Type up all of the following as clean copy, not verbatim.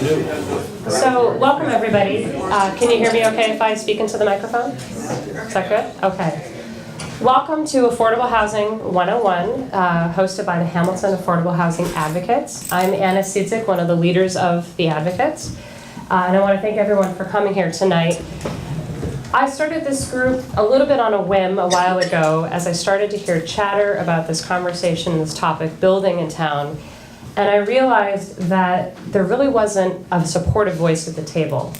So, welcome everybody. Can you hear me okay if I speak into the microphone? Is that good? Okay. Welcome to Affordable Housing 101, hosted by the Hamilton Affordable Housing Advocates. I'm Anna Sidzik, one of the leaders of the Advocates, and I want to thank everyone for coming here tonight. I started this group a little bit on a whim a while ago as I started to hear chatter about this conversation, this topic, building in town. And I realized that there really wasn't a supportive voice at the table.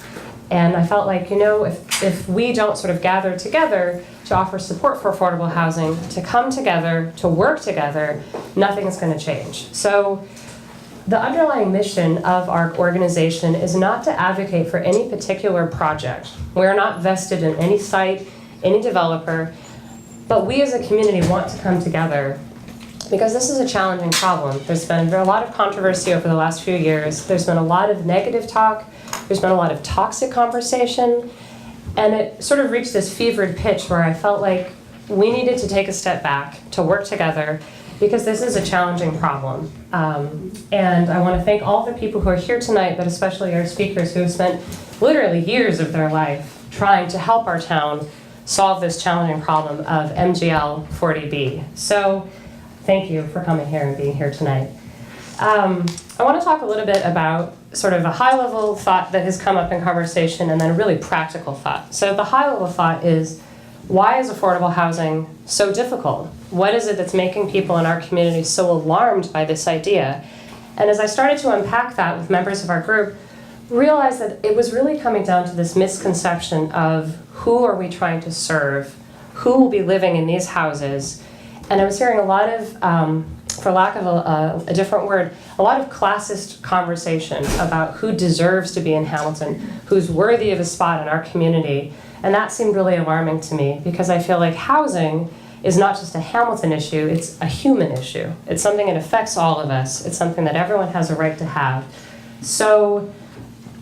And I felt like, if we don't sort of gather together to offer support for affordable housing, to come together, to work together, nothing's going to change. So the underlying mission of our organization is not to advocate for any particular project. We're not vested in any site, any developer, but we as a community want to come together because this is a challenging problem. There's been a lot of controversy over the last few years. There's been a lot of negative talk. There's been a lot of toxic conversation. And it sort of reached this fevered pitch where I felt like we needed to take a step back to work together because this is a challenging problem. And I want to thank all the people who are here tonight, but especially our speakers who have spent literally years of their life trying to help our town solve this challenging problem of MGL 40B. So thank you for coming here and being here tonight. I want to talk a little bit about sort of a high-level thought that has come up in conversation and then a really practical thought. So the high-level thought is, why is affordable housing so difficult? What is it that's making people in our community so alarmed by this idea? And as I started to unpack that with members of our group, realized that it was really coming down to this misconception of who are we trying to serve, who will be living in these houses. And I was hearing a lot of, for lack of a different word, a lot of classist conversation about who deserves to be in Hamilton, who's worthy of a spot in our community. And that seemed really alarming to me because I feel like housing is not just a Hamilton issue, it's a human issue. It's something that affects all of us. It's something that everyone has a right to have. So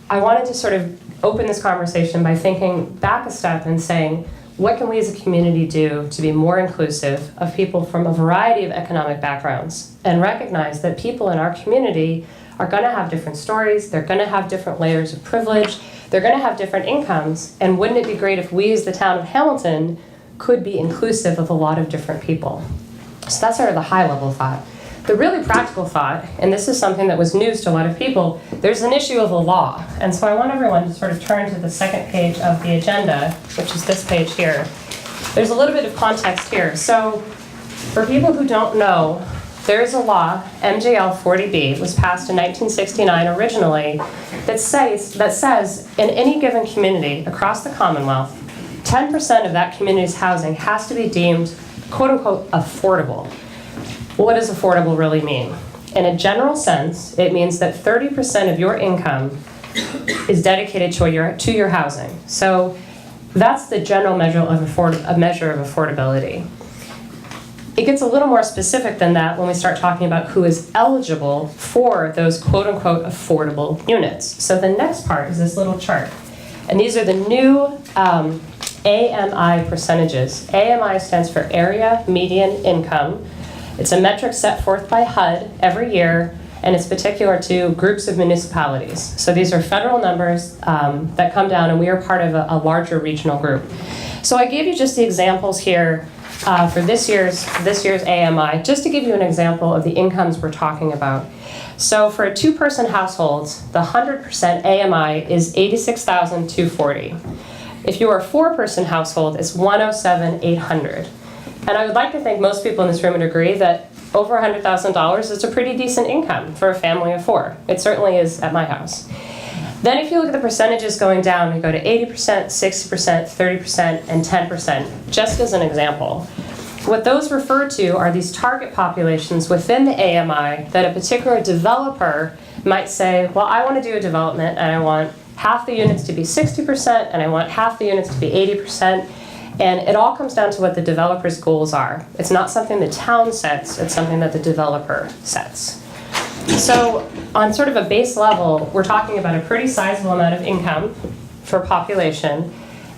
I wanted to sort of open this conversation by thinking back a step and saying, what can we as a community do to be more inclusive of people from a variety of economic backgrounds and recognize that people in our community are going to have different stories, they're going to have different layers of privilege, they're going to have different incomes, and wouldn't it be great if we as the town of Hamilton could be inclusive of a lot of different people? So that's sort of the high-level thought. The really practical thought, and this is something that was news to a lot of people, there's an issue of the law. And so I want everyone to sort of turn to the second page of the agenda, which is this page here. There's a little bit of context here. So for people who don't know, there is a law, MGL 40B, was passed in 1969 originally, that says in any given community across the Commonwealth, 10% of that community's housing has to be deemed, quote unquote, affordable. What does affordable really mean? In a general sense, it means that 30% of your income is dedicated to your housing. So that's the general measure of affordability. It gets a little more specific than that when we start talking about who is eligible for those quote-unquote affordable units. So the next part is this little chart. And these are the new AMI percentages. AMI stands for Area Median Income. It's a metric set forth by HUD every year, and it's particular to groups of municipalities. So these are federal numbers that come down, and we are part of a larger regional group. So I gave you just the examples here for this year's AMI, just to give you an example of the incomes we're talking about. So for a two-person household, the 100% AMI is $86,240. If you are a four-person household, it's $107,800. And I would like to think most people in this room would agree that over $100,000 is a pretty decent income for a family of four. It certainly is at my house. Then if you look at the percentages going down, we go to 80%, 60%, 30%, and 10%, just as an example. What those refer to are these target populations within the AMI that a particular developer might say, well, I want to do a development and I want half the units to be 60% and I want half the units to be 80%. And it all comes down to what the developer's goals are. It's not something the town sets, it's something that the developer sets. So on sort of a base level, we're talking about a pretty sizable amount of income for population.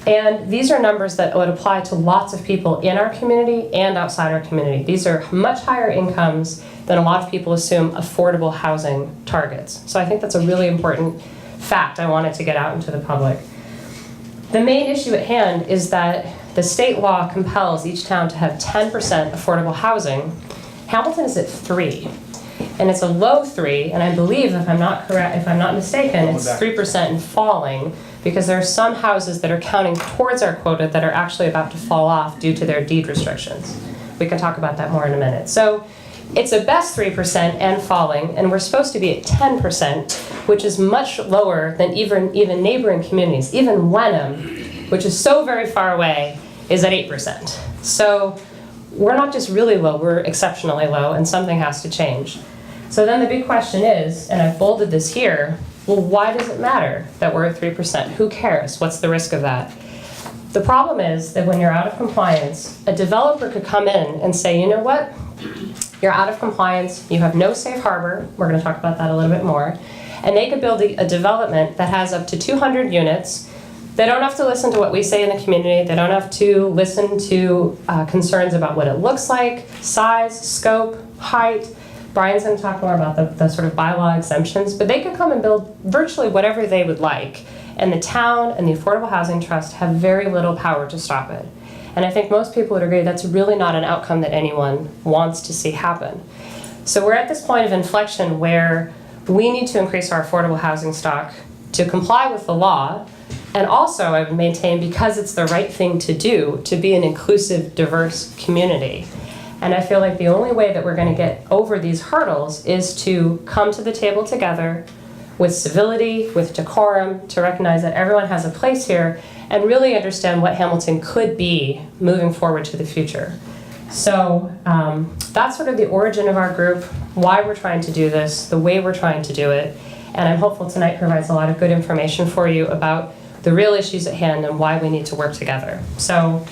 And these are numbers that would apply to lots of people in our community and outside our community. These are much higher incomes than a lot of people assume affordable housing targets. So I think that's a really important fact I wanted to get out into the public. The main issue at hand is that the state law compels each town to have 10% affordable housing. Hamilton is at 3%. And it's a low 3%, and I believe, if I'm not mistaken, it's 3% and falling, because there are some houses that are counting towards our quota that are actually about to fall off due to their deed restrictions. We can talk about that more in a minute. So it's a best 3% and falling, and we're supposed to be at 10%, which is much lower than even neighboring communities. Even Wenham, which is so very far away, is at 8%. So we're not just really low, we're exceptionally low, and something has to change. So then the big question is, and I've bolded this here, well, why does it matter that we're at 3%? Who cares? What's the risk of that? The problem is that when you're out of compliance, a developer could come in and say, you know what? You're out of compliance, you have no safe harbor, we're going to talk about that a little bit more, and they could build a development that has up to 200 units. They don't have to listen to what we say in the community, they don't have to listen to concerns about what it looks like, size, scope, height. Brian's going to talk more about the sort of bylaw exemptions, but they could come and build virtually whatever they would like, and the town and the Affordable Housing Trust have very little power to stop it. And I think most people would agree that's really not an outcome that anyone wants to see happen. So we're at this point of inflection where we need to increase our affordable housing stock to comply with the law, and also, I would maintain, because it's the right thing to do, to be an inclusive, diverse community. And I feel like the only way that we're going to get over these hurdles is to come to the table together with civility, with decorum, to recognize that everyone has a place here and really understand what Hamilton could be moving forward to the future. So that's sort of the origin of our group, why we're trying to do this, the way we're trying to do it. And I'm hopeful tonight provides a lot of good information for you about the real issues at hand and why we need to work together. So.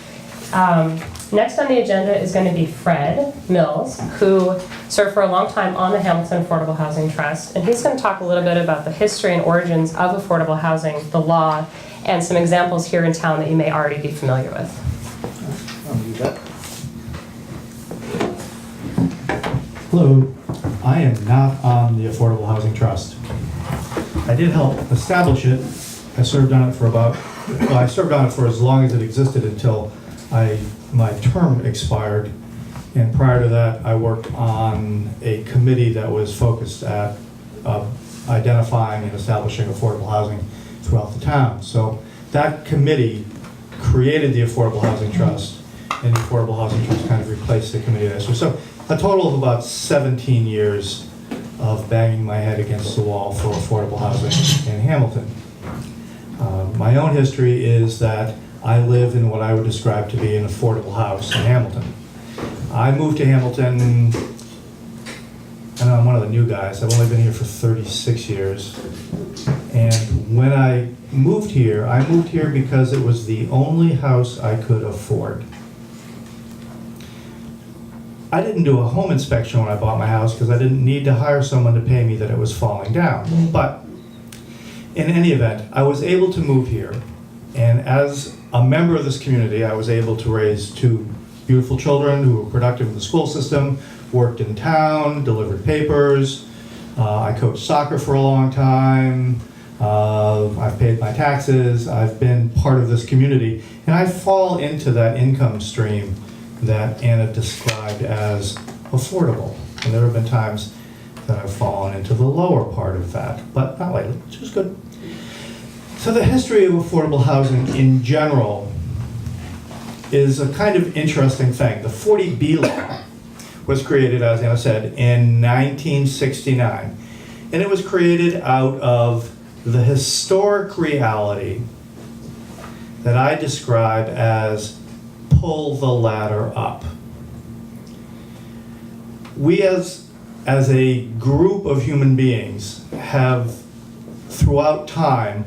Next on the agenda is going to be Fred Mills, who served for a long time on the Hamilton Affordable Housing Trust, and he's going to talk a little bit about the history and origins of affordable housing, the law, and some examples here in town that you may already be familiar with. I'll do that. Hello, I am not on the Affordable Housing Trust. I did help establish it. I served on it for as long as it existed until my term expired, and prior to that I worked on a committee that was focused at identifying and establishing affordable housing throughout the town. So that committee created the Affordable Housing Trust, and the Affordable Housing Trust kind of replaced the committee there. So a total of about 17 years of banging my head against the wall for affordable housing in Hamilton. My own history is that I live in what I would describe to be an affordable house in Hamilton. I moved to Hamilton, I know I'm one of the new guys, I've only been here for 36 years. And when I moved here because it was the only house I could afford. I didn't do a home inspection when I bought my house because I didn't need to hire someone to pay me that it was falling down. But in any event, I was able to move here, and as a member of this community, I was able to raise 2 beautiful children who were productive in the school system, worked in town, delivered papers. I coached soccer for a long time. I've paid my taxes. I've been part of this community. And I fall into that income stream that Anna described as affordable. And there have been times that I've fallen into the lower part of that, but not lately, which is good. So the history of affordable housing in general is a kind of interesting thing. The 40B law was created, as Anna said, in 1969. And it was created out of the historic reality that I describe as pull the ladder up. We as a group of human beings have, throughout time,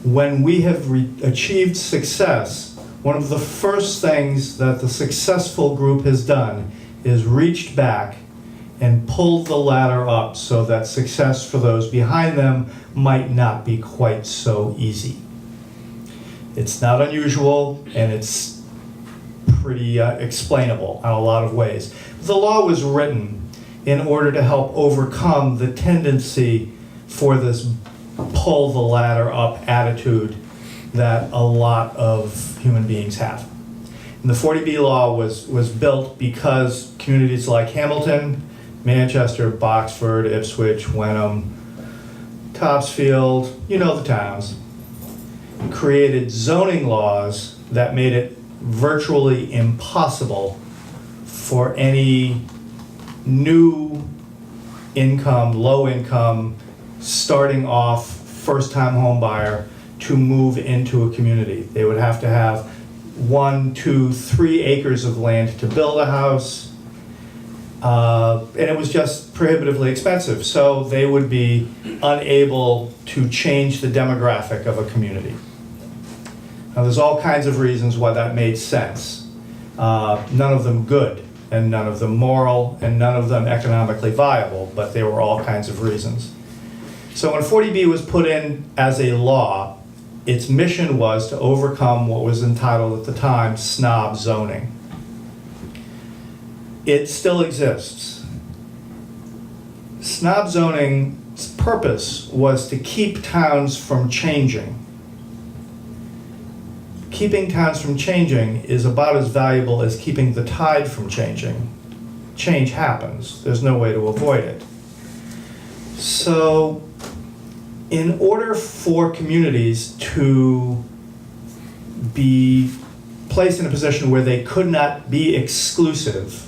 when we have achieved success, one of the first things that the successful group has done is reached back and pulled the ladder up so that success for those behind them might not be quite so easy. It's not unusual, and it's pretty explainable in a lot of ways. The law was written in order to help overcome the tendency for this pull the ladder up attitude that a lot of human beings have. And the 40B law was built because communities like Hamilton, Manchester, Boxford, Ipswich, Wenham, Topsfield, you know the towns, created zoning laws that made it virtually impossible for any new income, low income, starting off first-time home buyer to move into a community. They would have to have 1, 2, 3 acres of land to build a house, and it was just prohibitively expensive. So they would be unable to change the demographic of a community. Now, there's all kinds of reasons why that made sense. None of them good, and none of them moral, and none of them economically viable, but there were all kinds of reasons. So when 40B was put in as a law, its mission was to overcome what was entitled at the time snob zoning. It still exists. Snob zoning's purpose was to keep towns from changing. Keeping towns from changing is about as valuable as keeping the tide from changing. Change happens. There's no way to avoid it. So, in order for communities to be placed in a position where they could not be exclusive,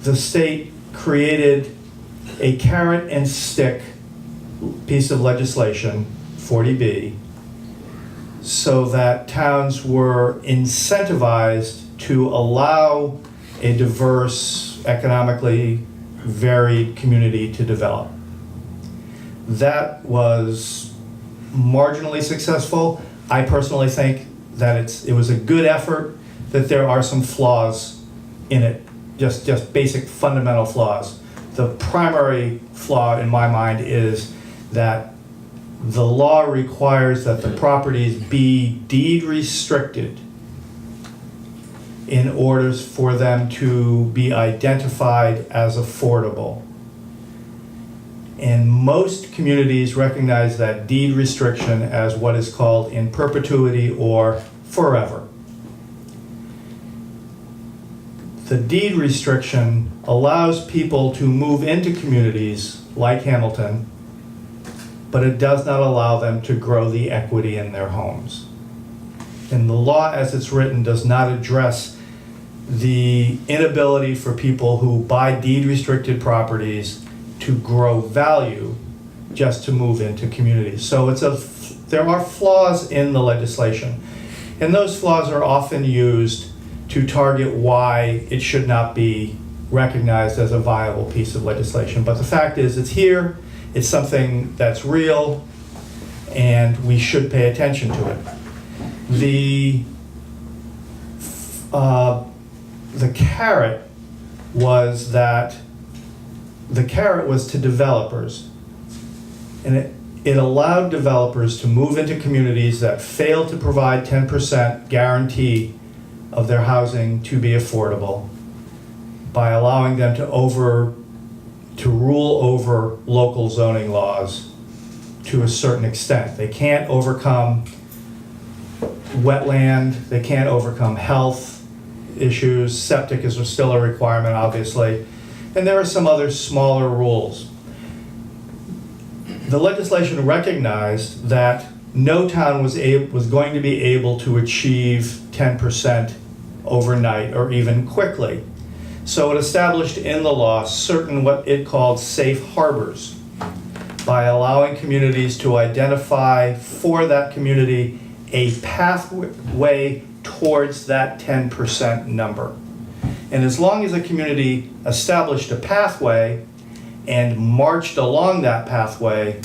the state created a carrot and stick piece of legislation, 40B, so that towns were incentivized to allow a diverse, economically varied community to develop. That was marginally successful. I personally think that it was a good effort, that there are some flaws in it, just basic fundamental flaws. The primary flaw in my mind is that the law requires that the properties be deed restricted in order for them to be identified as affordable. And most communities recognize that deed restriction as what is called in perpetuity or forever. The deed restriction allows people to move into communities like Hamilton, but it does not allow them to grow the equity in their homes. And the law as it's written does not address the inability for people who buy deed restricted properties to grow value just to move into communities. So there are flaws in the legislation, and those flaws are often used to target why it should not be recognized as a viable piece of legislation. But the fact is, it's here, it's something that's real, and we should pay attention to it. The carrot was to developers, and it allowed developers to move into communities that failed to provide 10% guarantee of their housing to be affordable by allowing them to rule over local zoning laws to a certain extent. They can't overcome wetland, they can't overcome health issues, septic is still a requirement, obviously, and there are some other smaller rules. The legislation recognized that no town was going to be able to achieve 10% overnight or even quickly. So it established in the law certain what it called safe harbors by allowing communities to identify for that community a pathway towards that 10% number. And as long as a community established a pathway and marched along that pathway,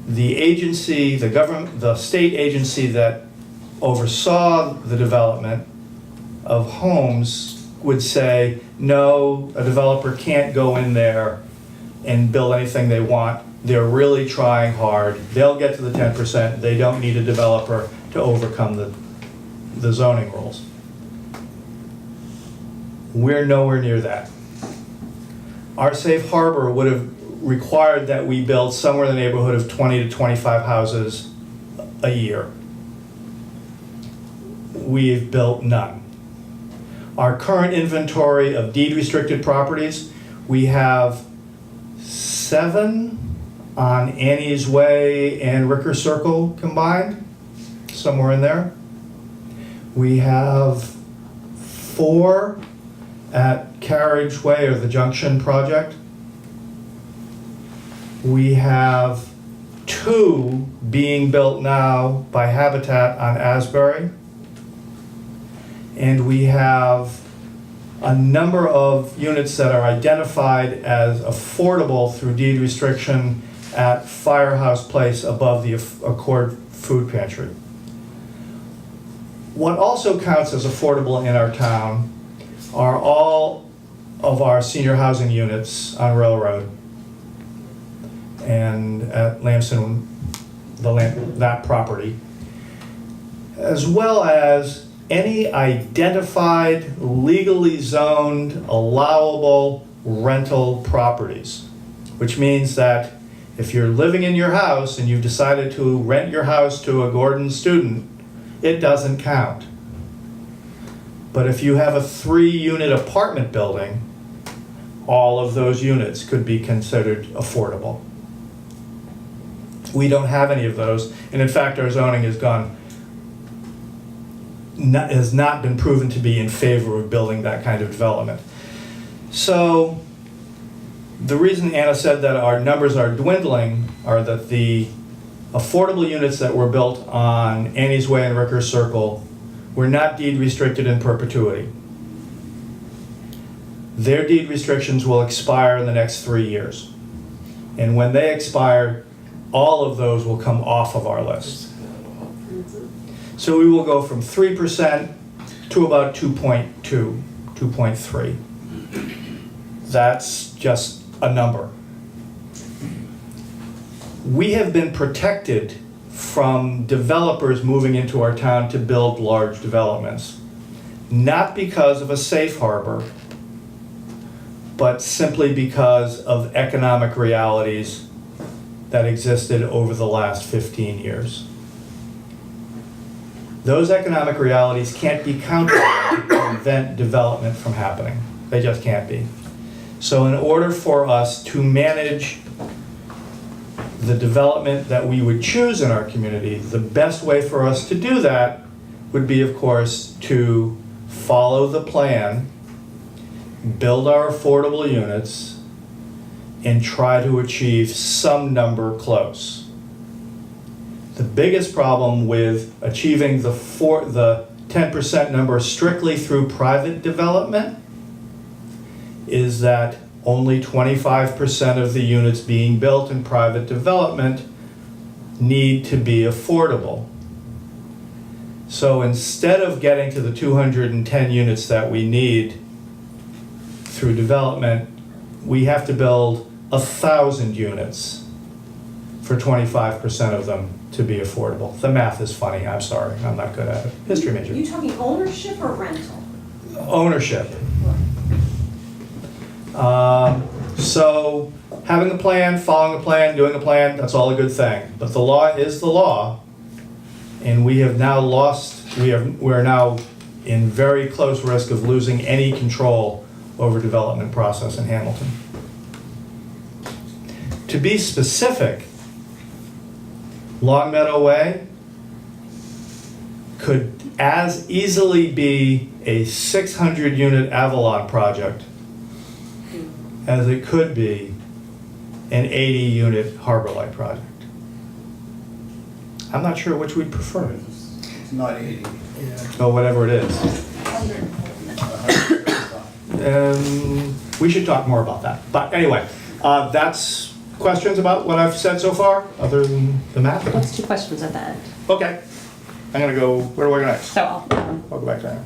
the agency, the government, the state agency that oversaw the development of homes would say, no, a developer can't go in there and build anything they want. They're really trying hard. They'll get to the 10%. They don't need a developer to overcome the zoning rules. We're nowhere near that. Our safe harbor would have required that we build somewhere in the neighborhood of 20 to 25 houses a year. We've built none. Our current inventory of deed-restricted properties, we have 7 on Annie's Way and Ricker Circle combined, somewhere in there. We have 4 at Carriage Way or the Junction Project. We have 2 being built now by Habitat on Asbury. And we have a number of units that are identified as affordable through deed restriction at Firehouse Place above the Accord Food Pantry. What also counts as affordable in our town are all of our senior housing units on Railroad and at Lamson, that property, as well as any identified, legally zoned, allowable rental properties, which means that if you're living in your house and you've decided to rent your house to a Gordon student, it doesn't count. But if you have a 3-unit apartment building, all of those units could be considered affordable. We don't have any of those, and in fact, our zoning has not been proven to be in favor of building that kind of development. So the reason Anna said that our numbers are dwindling are that the affordable units that were built on Annie's Way and Ricker Circle were not deed restricted in perpetuity. Their deed restrictions will expire in the next 3 years. And when they expire, all of those will come off of our list. So we will go from 3% to about 2.2, 2.3. That's just a number. We have been protected from developers moving into our town to build large developments, not because of a safe harbor, but simply because of economic realities that existed over the last 15 years. Those economic realities can't be counted on to prevent development from happening. They just can't be. So in order for us to manage the development that we would choose in our community, the best way for us to do that would be, of course, to follow the plan, build our affordable units, and try to achieve some number close. The biggest problem with achieving the 10% number strictly through private development is that only 25% of the units being built in private development need to be affordable. So instead of getting to the 210 units that we need through development, we have to build 1,000 units for 25% of them to be affordable. The math is funny, I'm sorry, I'm not good at it. History major. Are you talking ownership or rental? Ownership. So having a plan, following a plan, doing a plan, that's all a good thing. But the law is the law, and we have now we're now in very close risk of losing any control over development process in Hamilton. To be specific, Longmeadow Way could as easily be a 600-unit Avalon project as it could be an 80-unit Harbor Light project. I'm not sure which we'd prefer. It's not 80. Oh, whatever it is. We should talk more about that. But anyway, that's questions about what I've said so far, other than the math? Let's do questions at the end. Okay. I'm gonna go, where do I go next? So I'll go back to Anna.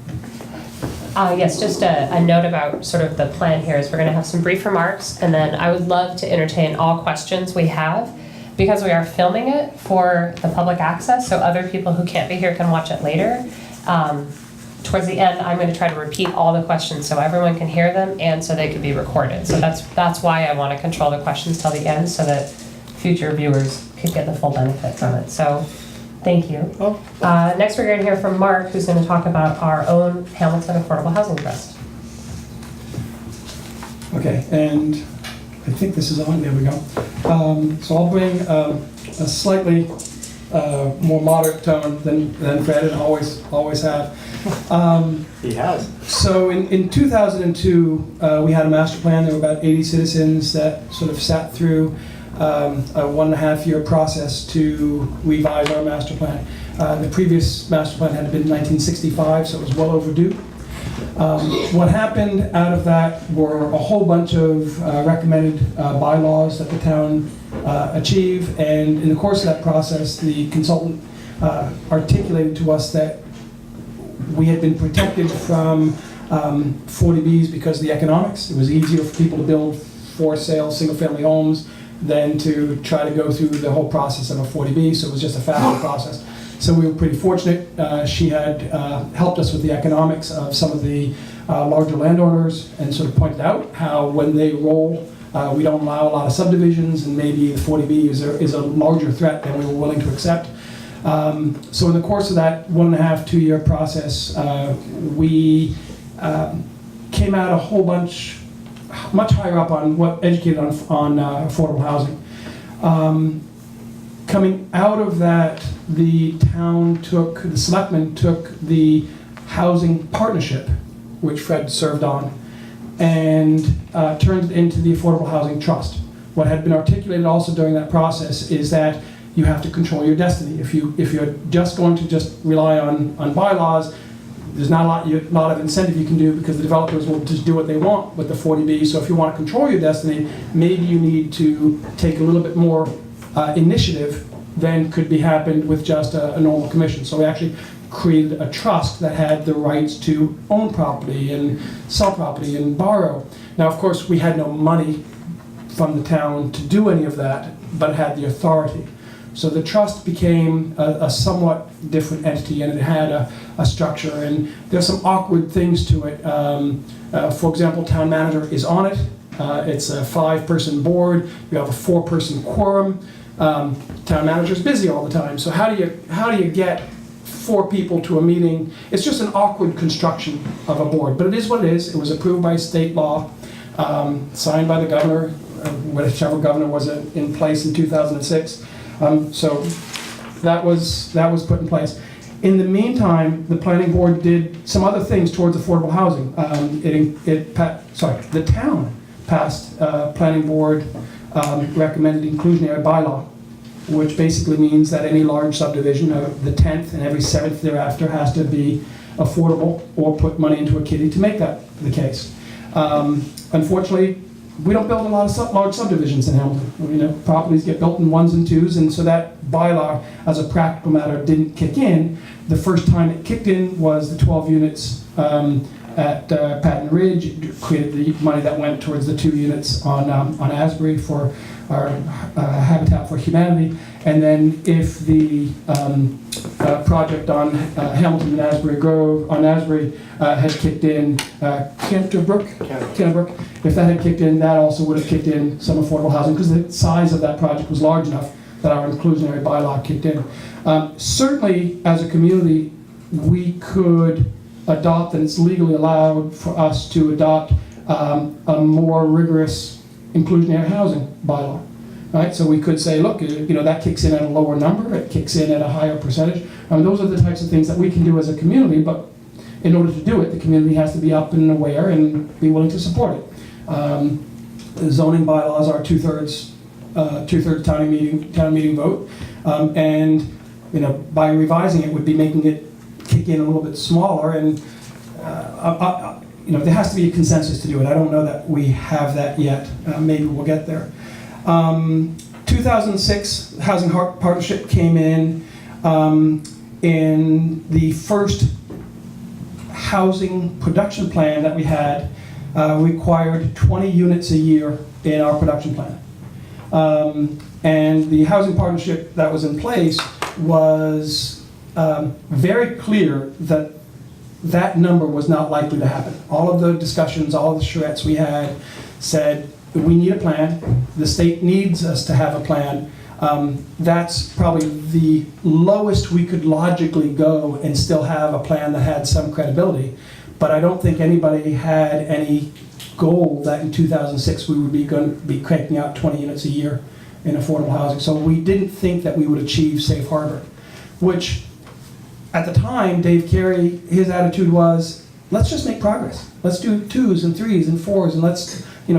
yes, just a note about sort of the plan here is we're going to have some brief remarks, and then I would love to entertain all questions we have. because we are filming it for the public access, so other people who can't be here can watch it later. Towards the end, I'm going to try to repeat all the questions so everyone can hear them and so they can be recorded. So that's why I want to control the questions till the end, so that future viewers could get the full benefit from it. So, thank you. Next, we're going to hear from Mark, who's going to talk about our own Hamilton Affordable Housing Trust. Okay, and I think this is on. There we go. So I'll bring a slightly more moderate tone than Fred, and always have. He has. So in 2002, we had a master plan. There were about 80 citizens that sort of sat through a 1.5 year process to revise our master plan. The previous master plan had been 1965, so it was well overdue. What happened out of that were a whole bunch of recommended bylaws that the town achieve, and in the course of that process, the consultant articulated to us that we had been protected from 40Bs because of the economics. It was easier for people to build for sale single-family homes than to try to go through the whole process of a 40B, so it was just a faster process. So we were pretty fortunate. She had helped us with the economics of some of the larger landowners and sort of pointed out how when they roll, we don't allow a lot of subdivisions, and maybe the 40B is a larger threat than we were willing to accept. So in the course of that 1.5, 2 year process, we came out a whole bunch, much higher up on what educated on affordable housing. Coming out of that, the selectmen took the housing partnership, which Fred served on, and turned it into the Affordable Housing Trust. What had been articulated also during that process is that you have to control your destiny. If you're just going to just rely on bylaws, there's not a lot of incentive you can do, because the developers will just do what they want with the 40B. So if you want to control your destiny, maybe you need to take a little bit more initiative than could be happened with just a normal commission. So we actually created a trust that had the rights to own property and sell property and borrow. Now, of course, we had no money from the town to do any of that, but had the authority. So the trust became a somewhat different entity, and it had a structure, and there's some awkward things to it. For example, town manager is on it. It's a 5-person board. You have a 4-person quorum. Town manager's busy all the time. So how do you get 4 people to a meeting? It's just an awkward construction of a board, but it is what it is. It was approved by state law, signed by the governor, whichever governor was in place in 2006. So that was put in place. In the meantime, the planning board did some other things towards affordable housing. The town passed planning board recommended inclusionary bylaw, which basically means that any large subdivision, the 10th and every 7th thereafter, has to be affordable or put money into a kitty to make that the case. Unfortunately, we don't build a lot of large subdivisions in Hamilton. Properties get built in 1s and 2s, and so that bylaw, as a practical matter, didn't kick in. The first time it kicked in was the 12 units at Patton Ridge. It created the money that went towards the 2 units on Asbury for our Habitat for Humanity. And then if the project on Hamilton and Asbury Grove, on Asbury, had kicked in, Canterbrook, if that had kicked in, that also would have kicked in some affordable housing, because the size of that project was large enough that our inclusionary bylaw kicked in. Certainly, as a community, we could adopt, and it's legally allowed for us to adopt a more rigorous inclusionary housing bylaw. Right? So we could say, look, that kicks in at a lower number, it kicks in at a higher percentage. Those are the types of things that we can do as a community, but in order to do it, the community has to be up and aware and be willing to support it. The zoning bylaws are two-thirds town meeting vote, and by revising it would be making it kick in a little bit smaller, and there has to be a consensus to do it. I don't know that we have that yet. Maybe we'll get there. 2006, Housing Partnership came in the first housing production plan that we had required 20 units a year in our production plan. And the housing partnership that was in place was very clear that that number was not likely to happen. All of the discussions, all of the charrettes we had said, we need a plan. The state needs us to have a plan. That's probably the lowest we could logically go and still have a plan that had some credibility. But I don't think anybody had any goal that in 2006 we would be going to be cranking out 20 units a year in affordable housing. So we didn't think that we would achieve safe harbor, which at the time, Dave Carey, his attitude was, let's just make progress. Let's do 2s and 3s and 4s, and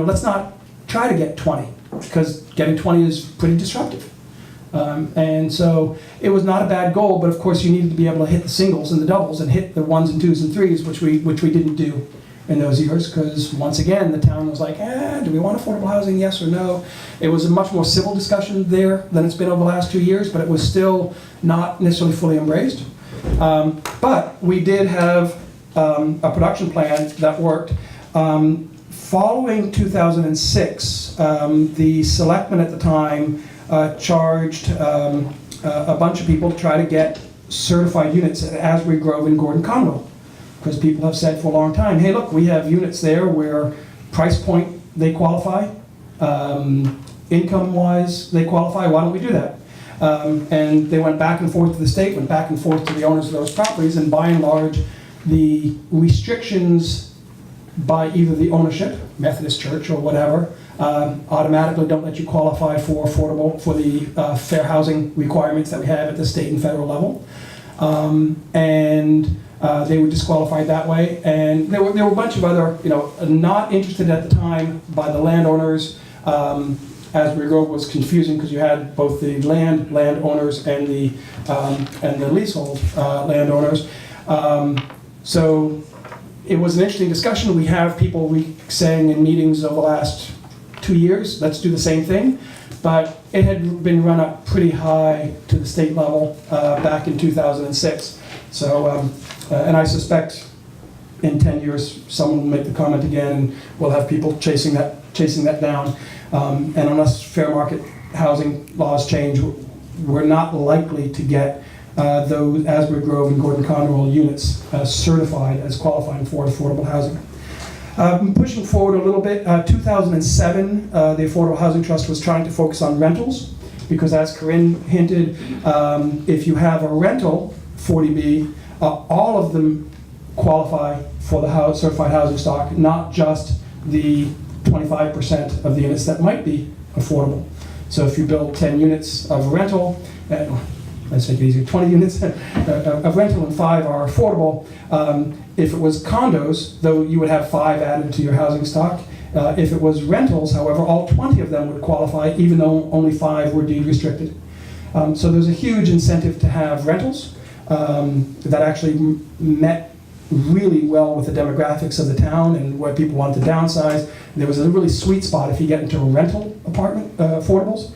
let's not try to get 20, because getting 20 is pretty disruptive. And so it was not a bad goal, but of course you needed to be able to hit the singles and the doubles and hit the 1s and 2s and 3s, which we didn't do in those years, because once again, the town was like, do we want affordable housing, yes or no? It was a much more civil discussion there than it's been over the last 2 years, but it was still not necessarily fully embraced. But we did have a production plan that worked. Following 2006, the selectmen at the time charged a bunch of people to try to get certified units at Asbury Grove and Gordon Conwell. Because people have said for a long time, hey look, we have units there where price point they qualify, income-wise they qualify, why don't we do that? And they went back and forth to the state, went back and forth to the owners of those properties, and by and large, the restrictions by either the ownership, Methodist Church or whatever, automatically don't let you qualify for the fair housing requirements that we have at the state and federal level. They were disqualified that way. And there were a bunch of other, not interested at the time by the landowners. Asbury Grove was confusing because you had both the landowners and the leasehold landowners. So it was an interesting discussion. We have people saying in meetings over the last 2 years, let's do the same thing. But it had been run up pretty high to the state level back in 2006. So, and I suspect in 10 years, someone will make the comment again, and we'll have people chasing that down. And unless fair market housing laws change, we're not likely to get those Asbury Grove and Gordon Conwell units certified as qualifying for affordable housing. Pushing forward a little bit, 2007, the Affordable Housing Trust was trying to focus on rentals, because as Corinne hinted, if you have a rental 40B, all of them qualify for the certified housing stock, not just the 25% of the units that might be affordable. So if you build 10 units of rental, let's make it easier, 20 units of rental and 5 are affordable. If it was condos, though, you would have 5 added to your housing stock. If it was rentals, however, all 20 of them would qualify, even though only 5 were deed restricted. So there's a huge incentive to have rentals that actually met really well with the demographics of the town and where people wanted to downsize. There was a really sweet spot if you get into a rental apartment, affordables.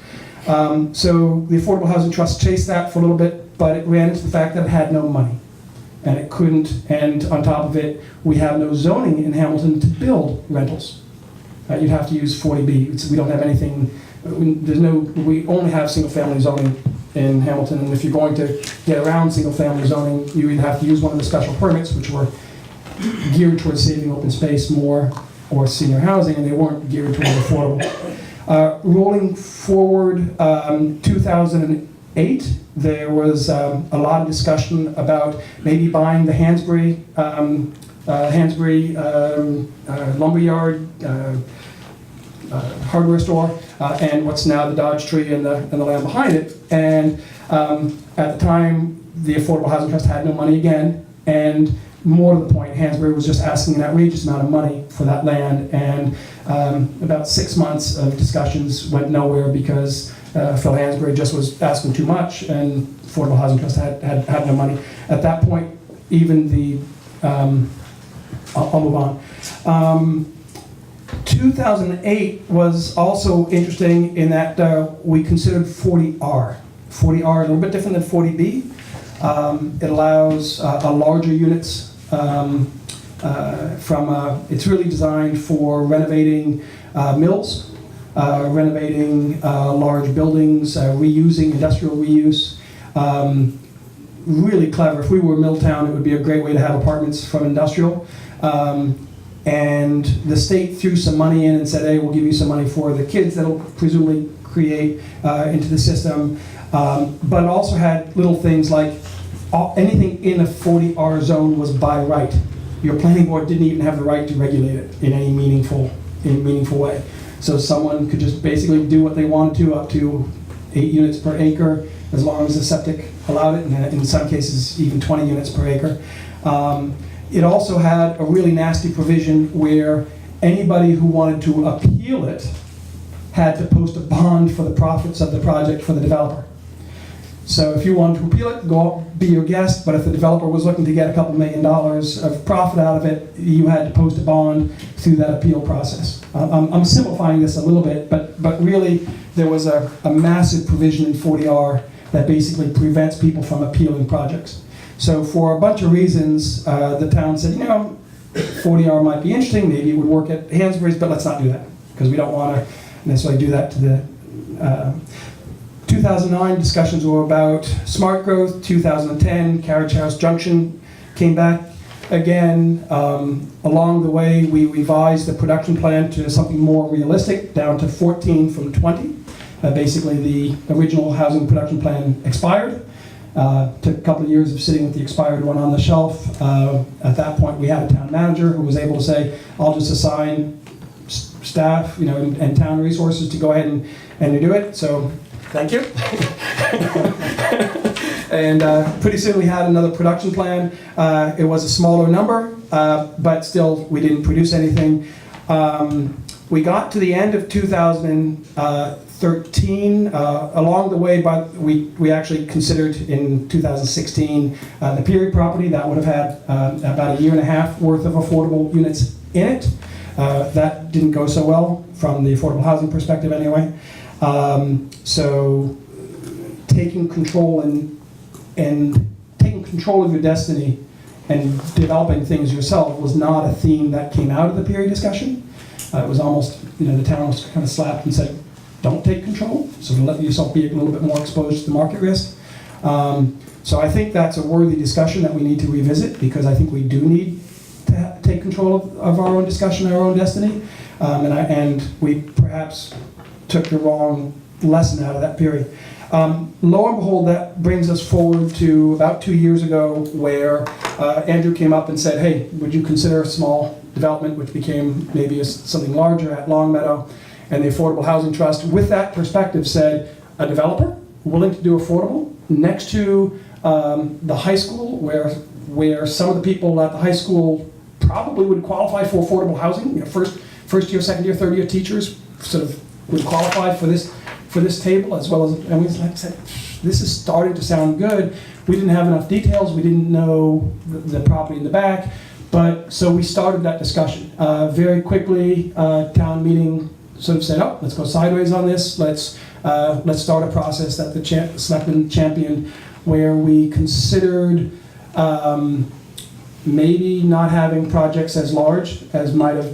So the Affordable Housing Trust chased that for a little bit, but it ran into the fact that it had no money. And it couldn't, and on top of it, we have no zoning in Hamilton to build rentals. You'd have to use 40B. We don't have anything, we only have single-family zoning in Hamilton, and if you're going to get around single-family zoning, you either have to use one of the special permits, which were geared towards saving open space more, or senior housing, and they weren't geared towards affordable. Rolling forward, 2008, there was a lot of discussion about maybe buying the Hansbury lumberyard, hardware store, and what's now the Dodge Tree and the land behind it. And at the time, the Affordable Housing Trust had no money again, and more to the point, Hansbury was just asking an outrageous amount of money for that land, and about 6 months of discussions went nowhere because Phil Hansbury just was asking too much, and Affordable Housing Trust had no money. At that point, even the, I'll move on. 2008 was also interesting in that we considered 40R. 40R is a little bit different than 40B. It allows larger units it's really designed for renovating mills renovating large buildings, reusing, industrial reuse. Really clever. If we were Milltown, it would be a great way to have apartments from industrial. And the state threw some money in and said, hey, we'll give you some money for the kids that'll presumably create into the system. But it also had little things like anything in a 40R zone was by right. Your planning board didn't even have the right to regulate it in any meaningful way. So someone could just basically do what they wanted to, up to 8 units per acre, as long as the septic allowed it, and in some cases even 20 units per acre. It also had a really nasty provision where anybody who wanted to appeal it had to post a bond for the profits of the project for the developer. So if you wanted to appeal it, go up, be your guest, but if the developer was looking to get a couple $1 million of profit out of it, you had to post a bond through that appeal process. I'm simplifying this a little bit, but really there was a massive provision in 40R that basically prevents people from appealing projects. So for a bunch of reasons, the town said, 40R might be interesting, maybe it would work at Hansberry's, but let's not do that, because we don't want to necessarily do that to the... 2009 discussions were about smart growth. 2010, Carriage House Junction came back again. Along the way, we revised the production plan to something more realistic, down to 14 from 20. Basically, the original housing production plan expired. Took a couple of years of sitting with the expired one on the shelf. At that point, we had a town manager who was able to say, I'll just assign staff, and town resources to go ahead and do it. So, thank you. And pretty soon we had another production plan. It was a smaller number, but still we didn't produce anything. We got to the end of 2013. Along the way, but we actually considered in 2016 the Peary property. That would have had about 1.5 years worth of affordable units in it. That didn't go so well from the affordable housing perspective anyway. So taking control and taking control of your destiny and developing things yourself was not a theme that came out of the Peary discussion. It was almost, the town was kind of slapped and said, don't take control, so to let yourself be a little bit more exposed to the market risk. So I think that's a worthy discussion that we need to revisit, because I think we do need to take control of our own discussion, our own destiny, and we perhaps took the wrong lesson out of that period. Lo and behold, that brings us forward to about 2 years ago, where Andrew came up and said, hey, would you consider a small development, which became maybe something larger at Longmeadow? And the Affordable Housing Trust, with that perspective, said, a developer willing to do affordable next to the high school, where some of the people at the high school probably would qualify for affordable housing. First year, second year, third year teachers sort of would qualify for this table, as well as, and we said, this is starting to sound good. We didn't have enough details. We didn't know the property in the back, but so we started that discussion very quickly. Town meeting sort of said, oh, let's go sideways on this. Let's start a process that the selectmen championed, where we considered maybe not having projects as large as might have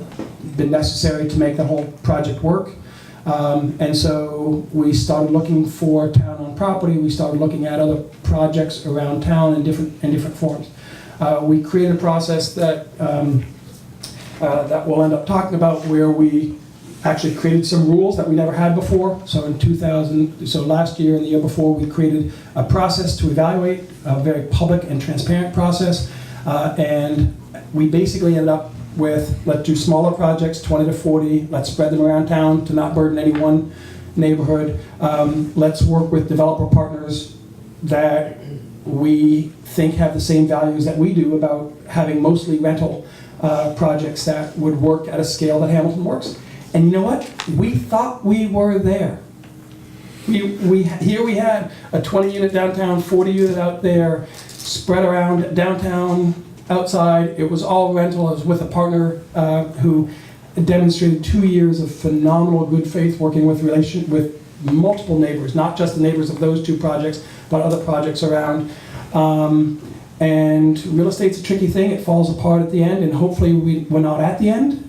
been necessary to make the whole project work. And so we started looking for town-owned property. We started looking at other projects around town in different forms. We created a process that we'll end up talking about, where we actually created some rules that we never had before. So last year and the year before, we created a process to evaluate, a very public and transparent process. And we basically ended up with, let's do smaller projects, 20 to 40, let's spread them around town to not burden any one neighborhood. Let's work with developer partners that we think have the same values that we do about having mostly rental projects that would work at a scale that Hamilton works. And you know what? We thought we were there. Here we had a 20-unit downtown, 40-unit out there, spread around downtown, outside. It was all rental. I was with a partner who demonstrated 2 years of phenomenal good faith working with multiple neighbors, not just the neighbors of those two projects, but other projects around. And real estate's a tricky thing. It falls apart at the end, and hopefully we're not at the end.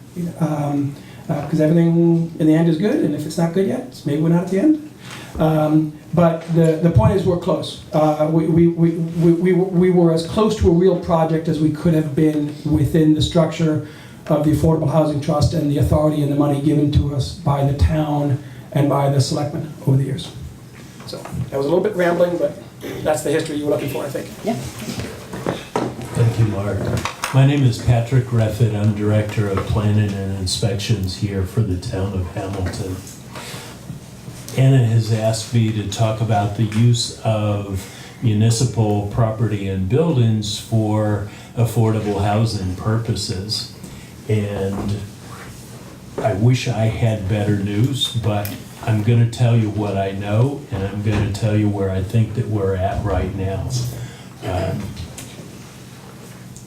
because everything in the end is good, and if it's not good yet, it's maybe we're not at the end. But the point is we're close. We were as close to a real project as we could have been within the structure of the Affordable Housing Trust and the authority and the money given to us by the town and by the selectmen over the years. So that was a little bit rambling, but that's the history you were looking for, I think. Yeah. Thank you, Mark. My name is Patrick Reffett. I'm Director of Planning and Inspections here for the town of Hamilton. Anna has asked me to talk about the use of municipal property and buildings for affordable housing purposes. And I wish I had better news, but I'm going to tell you what I know, and I'm going to tell you where I think that we're at right now.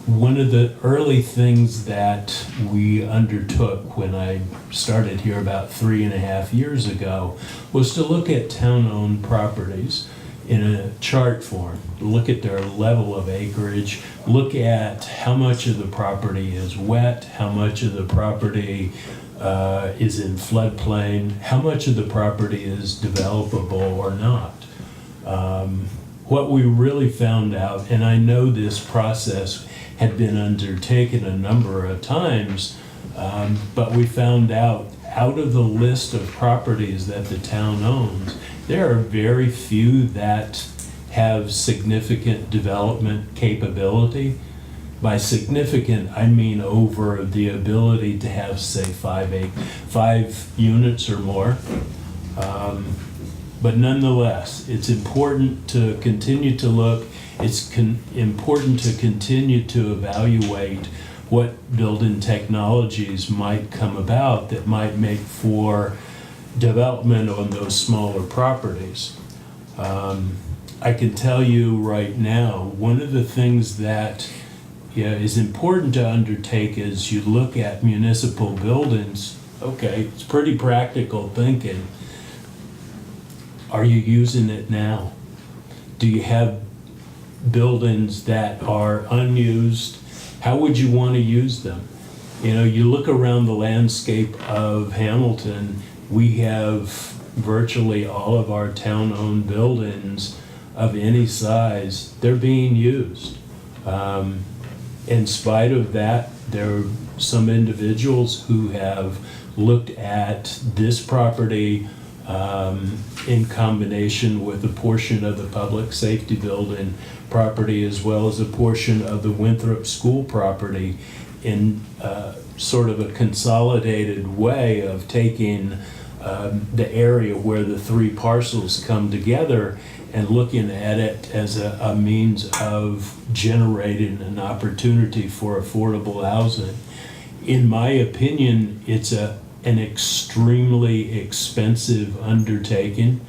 One of the early things that we undertook when I started here about 3.5 years ago was to look at town-owned properties in a chart form, look at their level of acreage, look at how much of the property is wet, how much of the property is in floodplain, how much of the property is developable or not. What we really found out, and I know this process had been undertaken a number of times, but we found out of the list of properties that the town owns, there are very few that have significant development capability. By significant, I mean over the ability to have, say, 5 units or more. But nonetheless, it's important to continue to look. It's important to continue to evaluate what building technologies might come about that might make for development on those smaller properties. I can tell you right now, one of the things that is important to undertake as you look at municipal buildings, okay, it's pretty practical thinking. Are you using it now? Do you have buildings that are unused? How would you want to use them? You look around the landscape of Hamilton, we have virtually all of our town-owned buildings of any size, they're being used. In spite of that, there are some individuals who have looked at this property in combination with a portion of the public safety building property as well as a portion of the Winthrop School property in sort of a consolidated way of taking the area where the 3 parcels come together and looking at it as a means of generating an opportunity for affordable housing. In my opinion, it's an extremely expensive undertaking.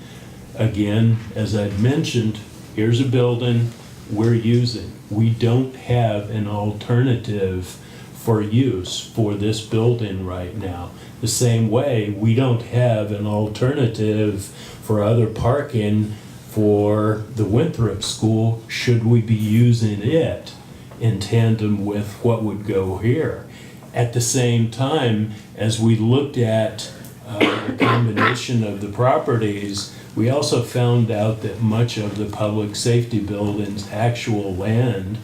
Again, as I've mentioned, here's a building we're using. We don't have an alternative for use for this building right now. The same way we don't have an alternative for other parking for the Winthrop School should we be using it in tandem with what would go here. At the same time, as we looked at the combination of the properties, we also found out that much of the public safety building's actual land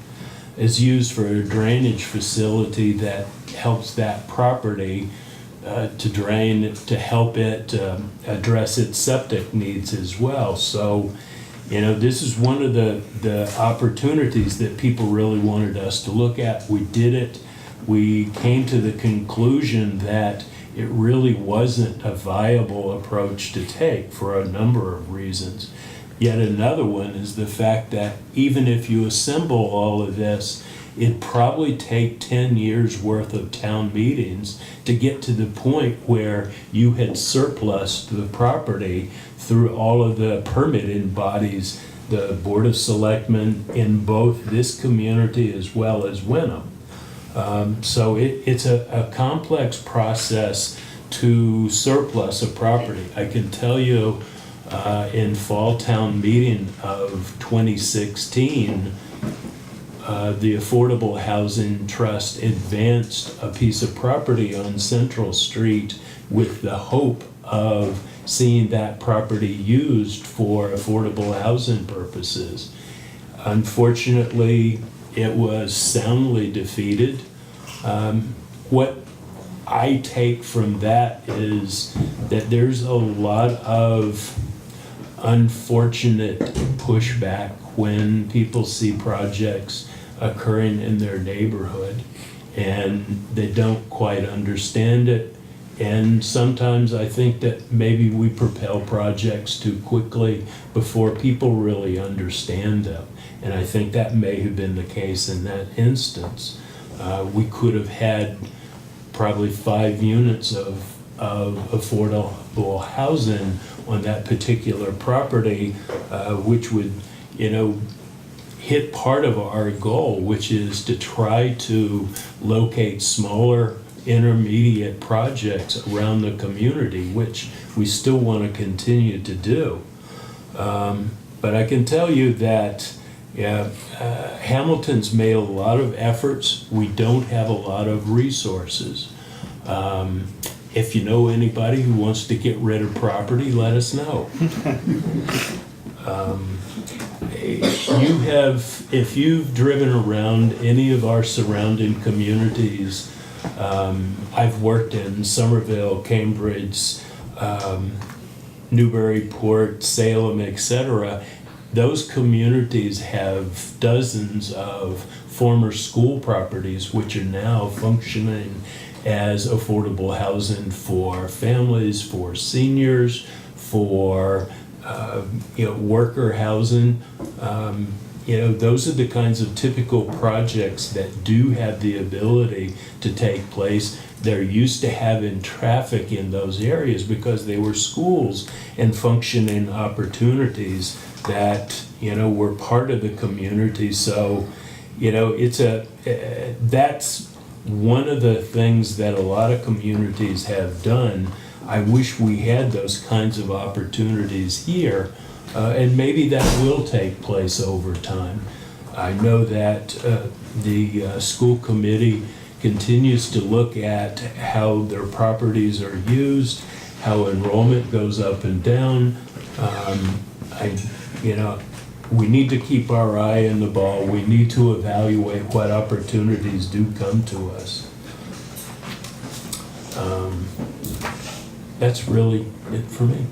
is used for a drainage facility that helps that property to drain, to help it address its septic needs as well. So, this is one of the opportunities that people really wanted us to look at. We did it. We came to the conclusion that it really wasn't a viable approach to take for a number of reasons. Yet another one is the fact that even if you assemble all of this, it'd probably take 10 years worth of town meetings to get to the point where you had surplused the property through all of the permitting bodies, the Board of Selectmen in both this community as well as Wenham. So it's a complex process to surplus a property. I can tell you in fall town meeting of 2016, the Affordable Housing Trust advanced a piece of property on Central Street with the hope of seeing that property used for affordable housing purposes. Unfortunately, it was soundly defeated. What I take from that is that there's a lot of unfortunate pushback when people see projects occurring in their neighborhood and they don't quite understand it. And sometimes I think that maybe we propel projects too quickly before people really understand them. And I think that may have been the case in that instance. We could have had probably 5 units of affordable housing on that particular property, which would, hit part of our goal, which is to try to locate smaller intermediate projects around the community, which we still want to continue to do. But I can tell you that Hamilton's made a lot of efforts. We don't have a lot of resources. If you know anybody who wants to get rid of property, let us know. If you've driven around any of our surrounding communities, I've worked in Somerville, Cambridge, Newburyport, Salem, etc. Those communities have dozens of former school properties which are now functioning as affordable housing for families, for seniors, for worker housing. Those are the kinds of typical projects that do have the ability to take place. They're used to having traffic in those areas because they were schools and functioning opportunities that were part of the community. So that's one of the things that a lot of communities have done. I wish we had those kinds of opportunities here, and maybe that will take place over time. I know that the school committee continues to look at how their properties are used, how enrollment goes up and down. We need to keep our eye on the ball. We need to evaluate what opportunities do come to us. That's really it for me.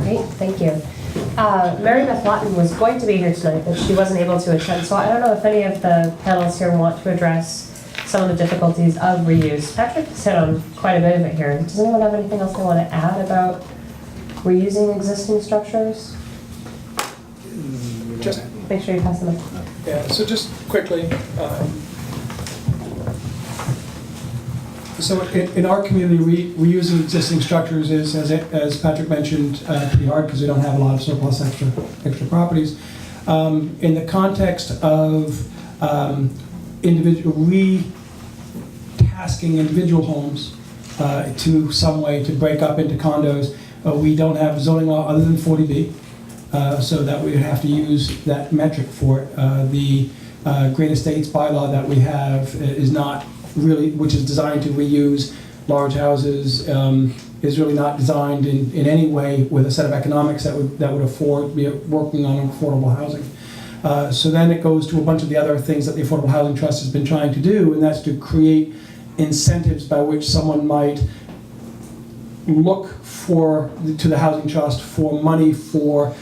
Great, thank you. Mary Beth Lawton was going to be here tonight, but she wasn't able to attend, so I don't know if any of the panelists here want to address some of the difficulties of reuse. Patrick has hit on quite a bit of it here. Does anyone have anything else they want to add about reusing existing structures? Just, Make sure you pass them up. yeah, so just quickly, so in our community, reusing existing structures is, as Patrick mentioned, pretty hard because we don't have a lot of surplus extra properties. In the context of tasking individual homes to some way to break up into condos, we don't have zoning law other than 40B. So that we would have to use that metric for it. The Great Estates bylaw that we have is not really, which is designed to reuse large houses, is really not designed in any way with a set of economics that would afford be working on affordable housing. So then it goes to a bunch of the other things that the Affordable Housing Trust has been trying to do, and that's to create incentives by which someone might look to the Housing Trust for money for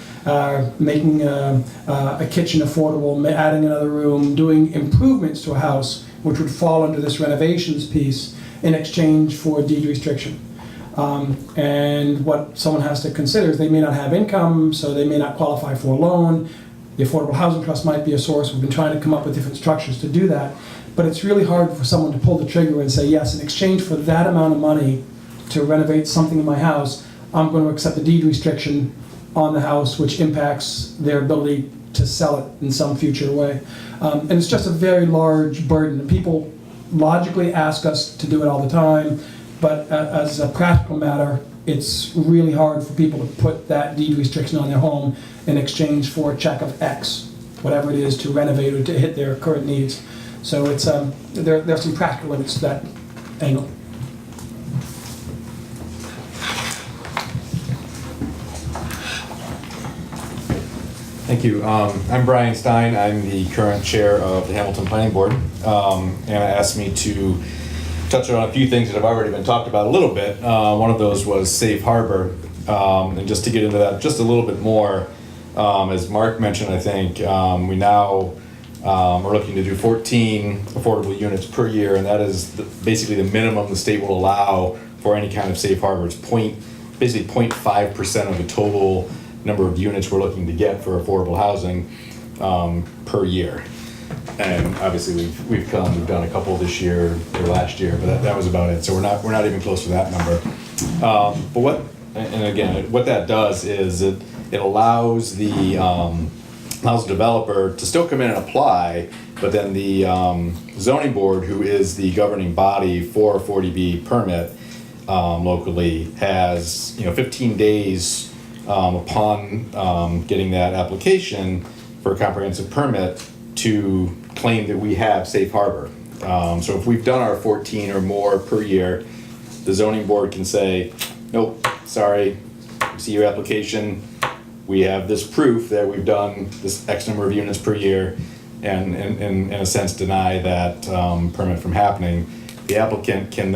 making a kitchen affordable, adding another room, doing improvements to a house, which would fall under this renovations piece in exchange for deed restriction. And what someone has to consider is they may not have income, so they may not qualify for a loan. The Affordable Housing Trust might be a source. We've been trying to come up with different structures to do that. But it's really hard for someone to pull the trigger and say, yes, in exchange for that amount of money to renovate something in my house, I'm going to accept the deed restriction on the house, which impacts their ability to sell it in some future way. And it's just a very large burden. People logically ask us to do it all the time, but as a practical matter, it's really hard for people to put that deed restriction on their home in exchange for a check of X. whatever it is, to renovate or to hit their current needs. So it's, there's some practical limits to that angle. Thank you. I'm Brian Stein. I'm the current chair of the Hamilton Planning Board. Anna asked me to touch on a few things that have already been talked about a little bit. One of those was Safe Harbor. And just to get into that just a little bit more, as Mark mentioned, I think, we now are looking to do 14 affordable units per year, and that is basically the minimum the state will allow for any kind of safe harbor. It's basically 0.5% of the total number of units we're looking to get for affordable housing per year. And obviously we've done a couple this year or last year, but that was about it. So we're not even close to that number. But what that does is it allows the developer to still come in and apply, but then the zoning board, who is the governing body for a 40B permit locally, has 15 days upon getting that application for a comprehensive permit to claim that we have safe harbor. So if we've done our 14 or more per year, the zoning board can say, nope, sorry, we see your application, we have this proof that we've done this X number of units per year, and in a sense deny that permit from happening. The applicant can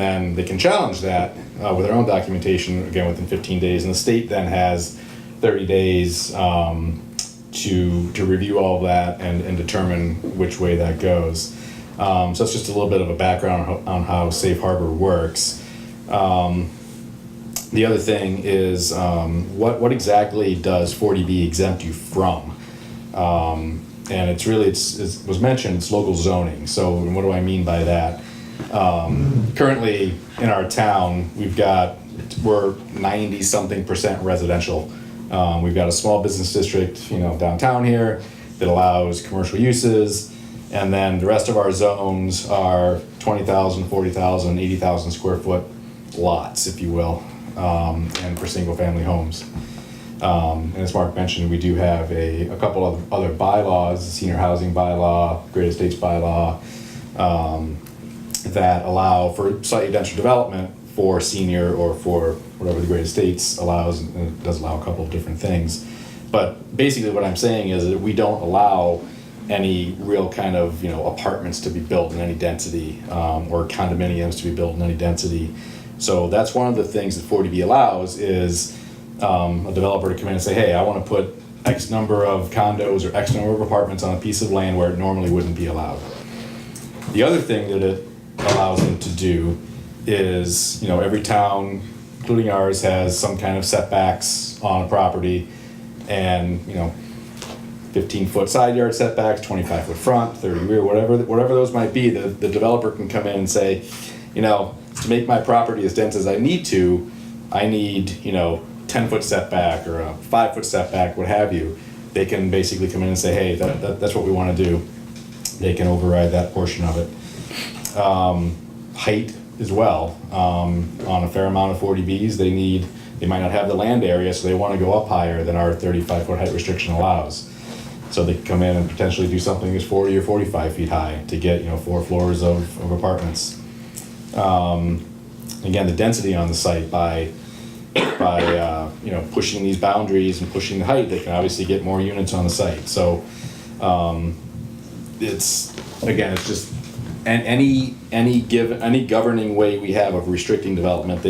challenge that with their own documentation, again within 15 days, and the state then has 30 days to review all of that and determine which way that goes. So it's just a little bit of a background on how Safe Harbor works. The other thing is, what exactly does 40B exempt you from? And it's really, it was mentioned, it's local zoning. So what do I mean by that? Currently in our town, we're 90-something% residential. We've got a small business district, downtown here that allows commercial uses. And then the rest of our zones are 20,000, 40,000, 80,000 square foot lots, if you will, and for single family homes. And as Mark mentioned, we do have a couple of other bylaws, senior housing bylaw, great estates bylaw, that allow for slightly denser development for senior or for whatever the great estates allows, and it does allow a couple of different things. But basically what I'm saying is that we don't allow any real kind of apartments to be built in any density, or condominiums to be built in any density. So that's one of the things that 40B allows is a developer to come in and say, hey, I want to put X number of condos or X number of apartments on a piece of land where it normally wouldn't be allowed. The other thing that it allows them to do is, every town, including ours, has some kind of setbacks on a property, and 15-foot side yard setbacks, 25-foot front, 30 rear, whatever those might be. The developer can come in and say, to make my property as dense as I need, I need 10-foot setback or a 5-foot setback, what have you. They can basically come in and say, hey, that's what we want to do. They can override that portion of it. Height as well. On a fair amount of 40Bs, they might not have the land area, so they want to go up higher than our 35-foot height restriction allows. So they can come in and potentially do something that's 40 or 45 feet high to get 4 floors of apartments. Again, the density on the site by pushing these boundaries and pushing the height, they can obviously get more units on the site. So it's just any governing way we have of restricting development,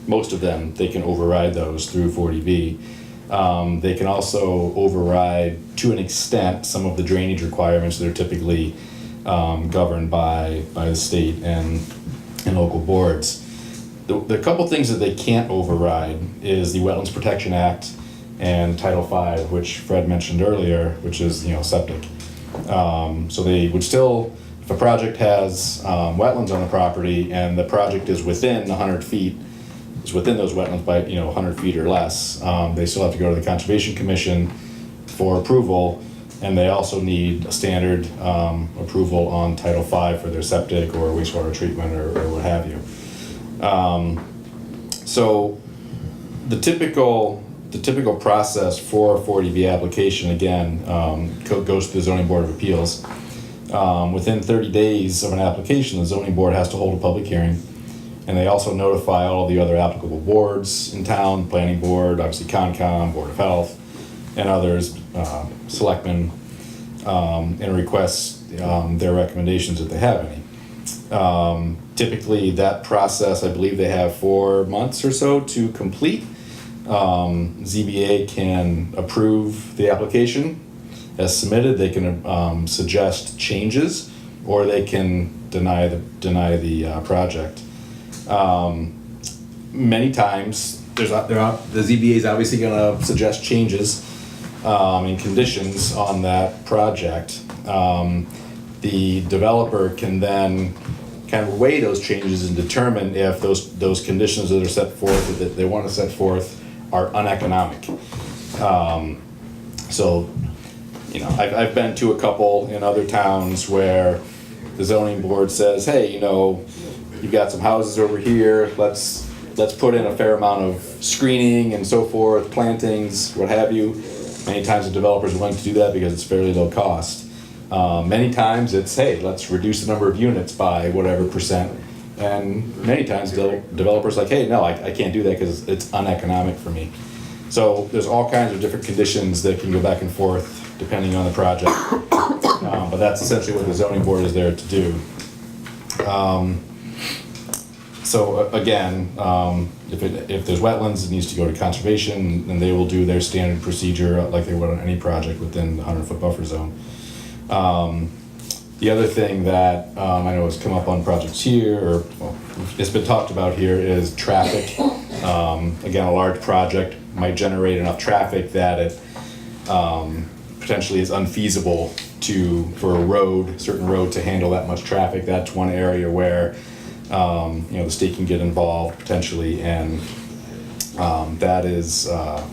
most of them they can override those through 40B. They can also override, to an extent, some of the drainage requirements that are typically governed by the state and local boards. The couple things that they can't override is the Wetlands Protection Act and Title V, which Fred mentioned earlier, which is septic. So they would still, if a project has wetlands on the property and the project is within 100 feet, is within those wetlands by 100 feet or less, they still have to go to the Conservation Commission for approval, and they also need a standard approval on Title V for their septic or wastewater treatment or what have you. So the typical the typical process for a 40B application, again, goes to the Zoning Board of Appeals. Within 30 days of an application, the zoning board has to hold a public hearing, and they also notify all of the other applicable boards in town, planning board, obviously Concom, Board of Health, and others, selectmen, and request their recommendations if they have any. Typically, that process, I believe they have 4 months or so to complete. ZBA can approve the application as submitted. They can suggest changes, or they can deny the project. Many times, the ZBA is obviously going to suggest changes and conditions on that project. The developer can then kind of weigh those changes and determine if those conditions that are set forth, that they want to set forth, are uneconomic. So, you know, I've been to a couple in other towns where the zoning board says, hey, you know, you've got some houses over here, let's put in a fair amount of screening and so forth, plantings, what have you. Many times the developer's willing to do that because it's fairly low cost. Many times it's, hey, let's reduce the number of units by whatever percent. And many times the developer's like, hey, no, I can't do that because it's uneconomic for me. So there's all kinds of different conditions that can go back and forth depending on the project. But that's essentially what the zoning board is there to do. So again, if there's wetlands, it needs to go to conservation, and they will do their standard procedure like they would on any project within the 100-foot buffer zone. The other thing that I know has come up on projects here, or it's been talked about here, is traffic. Again, a large project might generate enough traffic that it potentially is unfeasible for a certain road to handle that much traffic. That's one area where the state can get involved potentially, and that is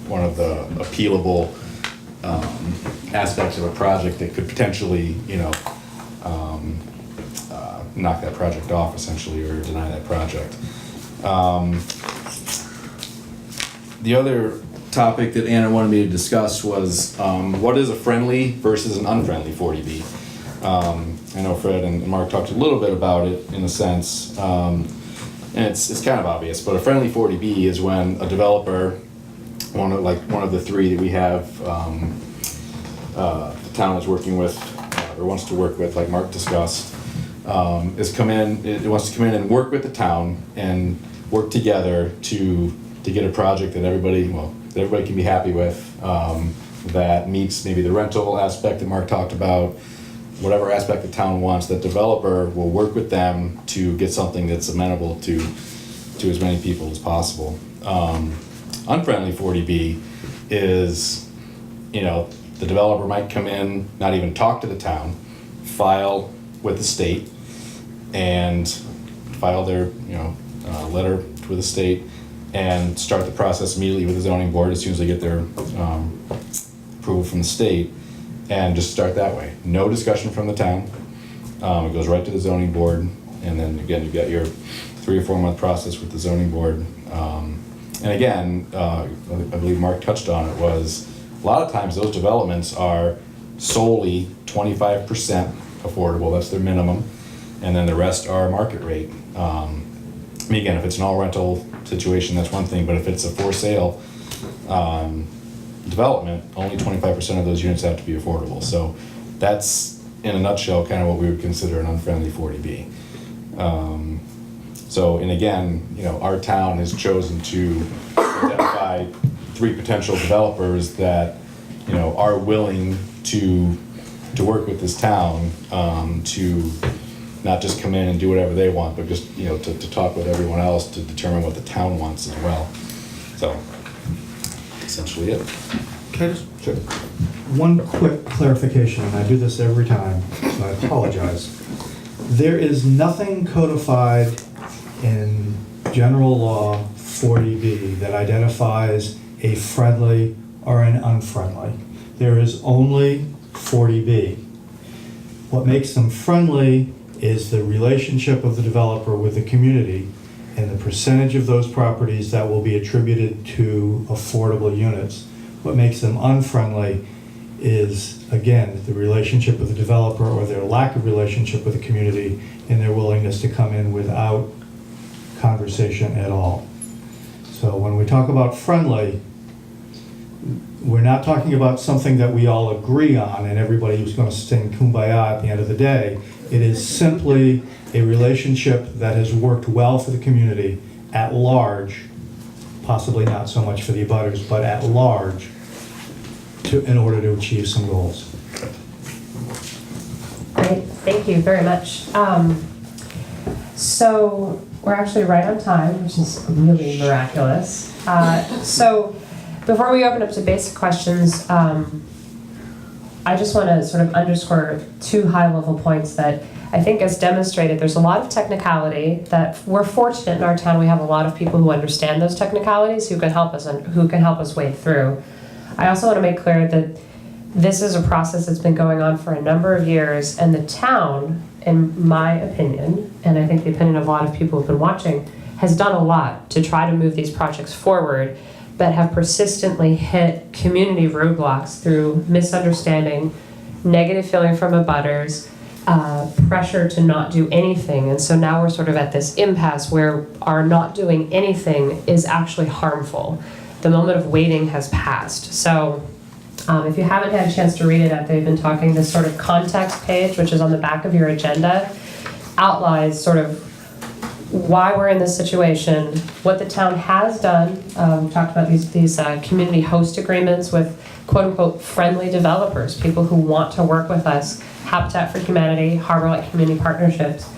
one of the appealable aspects of a project that could potentially, knock that project off essentially, or deny that project. The other topic that Anna wanted me to discuss was what is a friendly versus an unfriendly 40B. I know Fred and Mark talked a little bit about it in a sense, and it's kind of obvious, but a friendly 40B is when a developer, one of the three that we have, the town is working with, or wants to work with, like Mark discussed, it wants to come in and work with the town and work together to get a project that everybody can be happy with, that meets maybe the rental aspect that Mark talked about, whatever aspect the town wants. That developer will work with them to get something that's amenable to as many people as possible. Unfriendly 40B is, the developer might come in, not even talk to the town, file with the state, and file their letter with the state, and start the process immediately with the zoning board as soon as they get their approval from the state, and just start that way. No discussion from the town. It goes right to the zoning board, and then again, you've got your 3 or 4 month process with the zoning board. And again, I believe Mark touched on it, was a lot of times those developments are solely 25% affordable, that's their minimum, and then the rest are market rate. Again, if it's an all rental situation, that's one thing, but if it's a for sale development, only 25% of those units have to be affordable. So that's, in a nutshell, kind of what we would consider an unfriendly 40B. And again, our town has chosen to identify 3 potential developers that, are willing to work with this town, to not just come in and do whatever they want, but just, to talk with everyone else to determine what the town wants as well. So, essentially it. Can I just, Sure. one quick clarification, and I do this every time, so I apologize. There is nothing codified in general law 40B that identifies a friendly or an unfriendly. There is only 40B. What makes them friendly is the relationship of the developer with the community, and the percentage of those properties that will be attributed to affordable units. What makes them unfriendly is, again, the relationship with the developer or their lack of relationship with the community and their willingness to come in without conversation at all. So when we talk about friendly, we're not talking about something that we all agree on and everybody who's going to sing Kumbaya at the end of the day. It is simply a relationship that has worked well for the community at large, possibly not so much for the abutters, but at large, in order to achieve some goals. Great, thank you very much. So we're actually right on time, which is really miraculous. So before we open up to basic questions, I just want to sort of underscore two high-level points that I think, as demonstrated, there's a lot of technicality that we're fortunate in our town. We have a lot of people who understand those technicalities who can help us and who can help us wade through. I also want to make clear that this is a process that's been going on for a number of years, and the town, in my opinion, and I think the opinion of a lot of people who've been watching, has done a lot to try to move these projects forward, but have persistently hit community roadblocks through misunderstanding, negative feeling from abutters, pressure to not do anything. And so now we're sort of at this impasse where our not doing anything is actually harmful. The moment of waiting has passed. So if you haven't had a chance to read it, they've been talking, this sort of context page, which is on the back of your agenda, outlines sort of why we're in this situation, what the town has done. We talked about these community host agreements with quote-unquote friendly developers, people who want to work with us, Habitat for Humanity, Harbor Light Community Partnerships.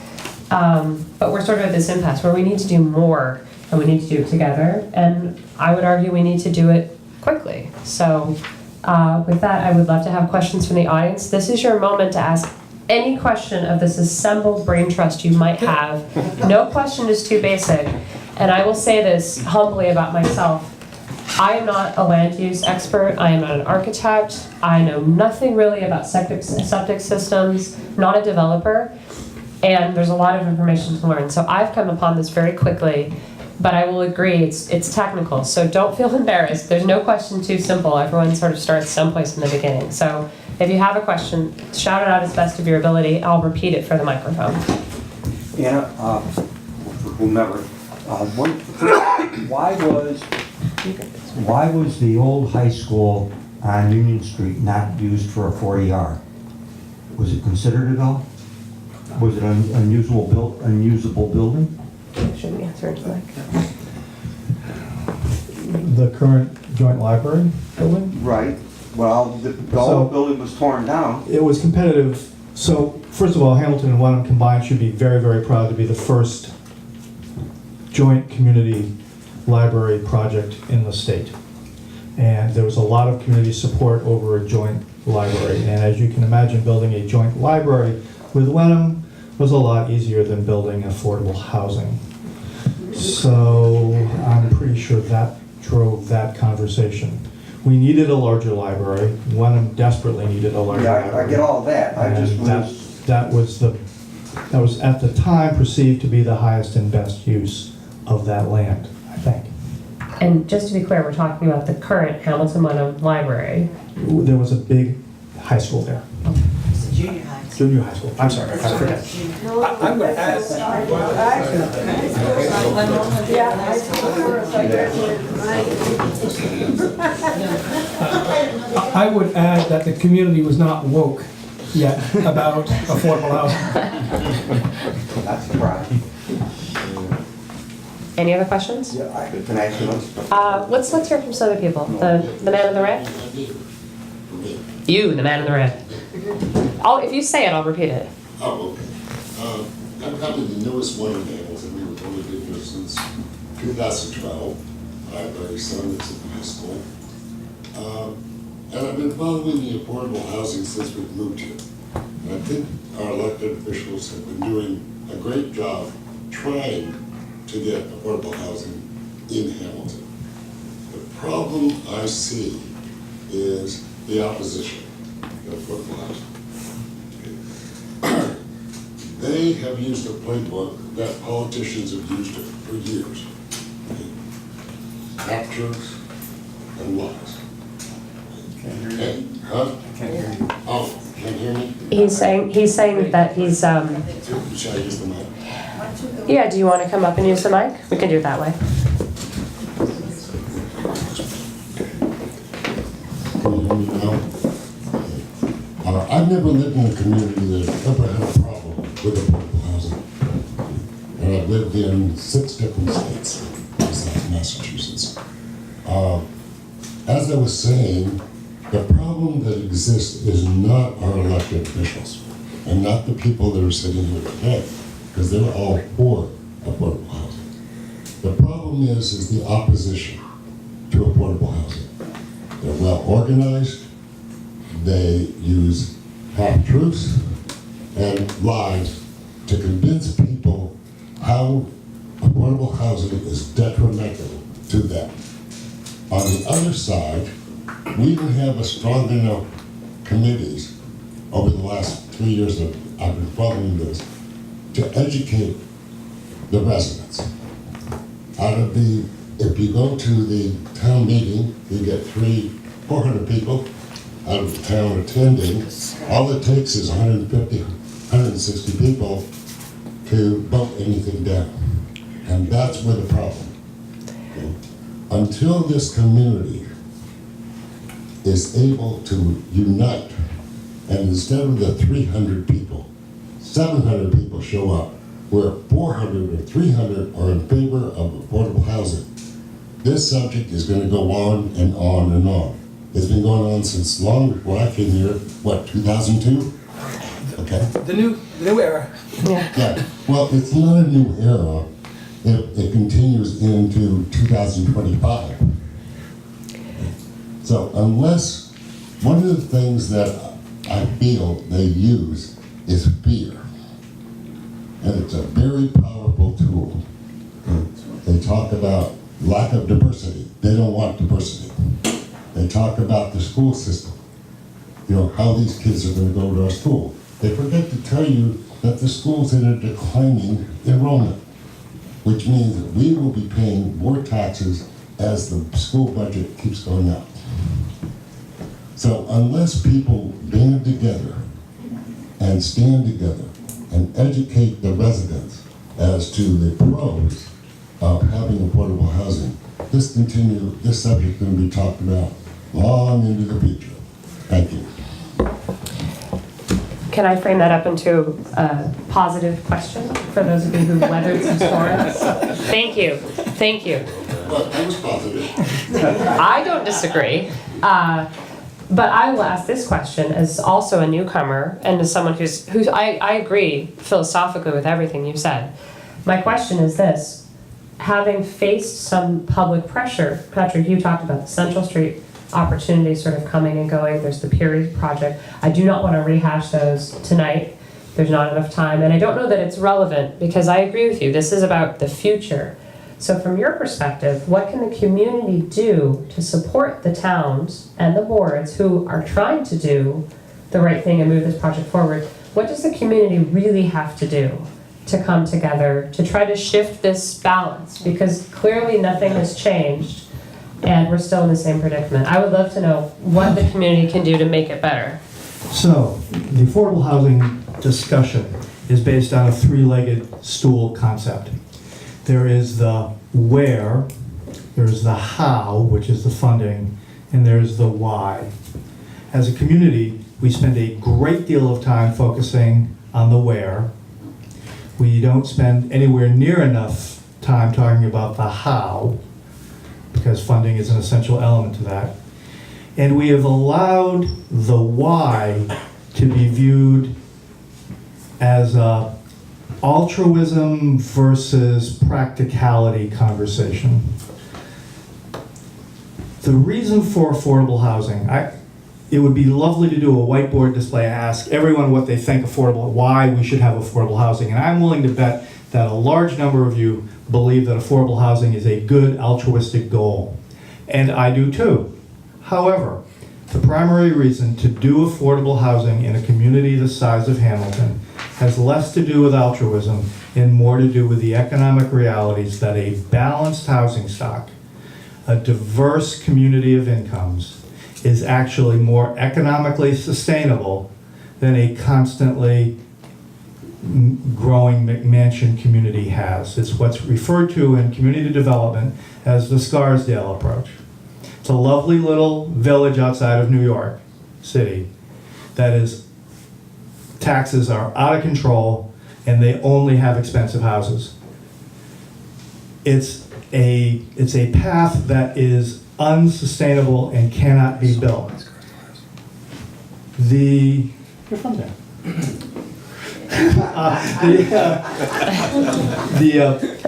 But we're sort of at this impasse where we need to do more, and we need to do it together. And I would argue we need to do it quickly. So with that, I would love to have questions from the audience. This is your moment to ask any question of this assembled brain trust you might have. No question is too basic. And I will say this humbly about myself. I am not a land use expert. I am not an architect. I know nothing really about septic systems, not a developer. And there's a lot of information to learn. So I've come upon this very quickly, but I will agree it's technical. So don't feel embarrassed. There's no question too simple. Everyone sort of starts someplace in the beginning. So if you have a question, shout it out as best of your ability. I'll repeat it for the microphone. Anna, for whomever, why was the old high school on Union Street not used for a 40R? Was it considered at all? Was it an unusable building? Should we answer it like? The current joint library building? Right. Well, the old building was torn down. It was competitive. So first of all, Hamilton and Wenham combined should be very, very proud to be the first joint community library project in the state. And there was a lot of community support over a joint library. And as you can imagine, building a joint library with Wenham was a lot easier than building affordable housing. So I'm pretty sure that drove that conversation. We needed a larger library. Wenham desperately needed a larger library. Yeah, I get all that. I just that was at the time perceived to be the highest and best use of that land, I think. And just to be clear, we're talking about the current Hamilton Wenham Library. There was a big high school there. It's a junior high. Junior high school. I'm sorry, I forget. I'm going to add I would add that the community was not woke yet about affordable housing. That's the problem. Any other questions? Yeah, I can ask you one. Let's hear from some other people. The man in the red? You, the man in the red. If you say it, I'll repeat it. Oh, okay. I'm probably the newest one in Hamilton. We've only been here since 2012. I have a son that's in high school. And I've been following the affordable housing since we've moved here. And I think our elected officials have been doing a great job trying to get affordable housing in Hamilton. The problem I see is the opposition to affordable housing. they have used a playbook that politicians have used it for years. Half-truths and lies. Hey, huh? Oh, can't hear me? He's saying that he's, Should I use the mic? yeah, do you want to come up and use the mic? We can do it that way. Can you hear me now? I've never lived in a community that ever had a problem with affordable housing. And I've lived in 6 different states besides Massachusetts. As I was saying, the problem that exists is not our elected officials and not the people that are sitting here today, because they're all for affordable housing. The problem is the opposition to affordable housing. They're well organized, they use half-truths and lies to convince people how affordable housing is detrimental to them. On the other side, we don't have a strong enough committees over the last 3 years that I've been following this to educate the residents. If you go to the town meeting, you get 400 people out of the town attending. All it takes is 150, 160 people to vote anything down. And that's where the problem. Okay? Until this community is able to unite, and instead of the 300 people, 700 people show up, where 400 or 300 are in favor of affordable housing, this subject is going to go on and on and on. It's been going on since long before I came here, 2002? Okay. The new era. Yeah, well, it's not a new era. It continues into 2025. So unless, one of the things that I feel they use is fear. And it's a very powerful tool. They talk about lack of diversity. They don't want diversity. They talk about the school system. How these kids are going to go to our school. They forget to tell you that the school's in a declining enrollment, which means that we will be paying more taxes as the school budget keeps going up. So unless people band together and stand together and educate the residents as to the pros of having affordable housing, this subject is going to be talked about long into the future. Thank you. Can I frame that up into a positive question for those of you who weathered some storms? Thank you. Thank you. But I was positive. I don't disagree. But I will ask this question as also a newcomer and as someone who I agree philosophically with everything you said. My question is this: having faced some public pressure, Patrick, you talked about the Central Street opportunities sort of coming and going. There's the Peary project. I do not want to rehash those tonight. There's not enough time, and I don't know that it's relevant because I agree with you. This is about the future. So from your perspective, what can the community do to support the towns and the boards who are trying to do the right thing and move this project forward? What does the community really have to do to come together to try to shift this balance? Because clearly nothing has changed and we're still in the same predicament. I would love to know what the community can do to make it better. So, the affordable housing discussion is based on a 3-legged stool concept. There is the where, there's the how, which is the funding, and there's the why. As a community, we spend a great deal of time focusing on the where. We don't spend anywhere near enough time talking about the how, because funding is an essential element to that. And we have allowed the why to be viewed as a altruism versus practicality conversation. The reason for affordable housing, it would be lovely to do a whiteboard display and ask everyone what they think why we should have affordable housing. And I'm willing to bet that a large number of you believe that affordable housing is a good altruistic goal. And I do too. However, the primary reason to do affordable housing in a community the size of Hamilton has less to do with altruism and more to do with the economic realities that a balanced housing stock, a diverse community of incomes, is actually more economically sustainable than a constantly growing McMansion community has. It's what's referred to in community development as the Scarsdale approach. It's a lovely little village outside of New York City that is, taxes are out of control and they only have expensive houses. It's a path that is unsustainable and cannot be built. You're from there.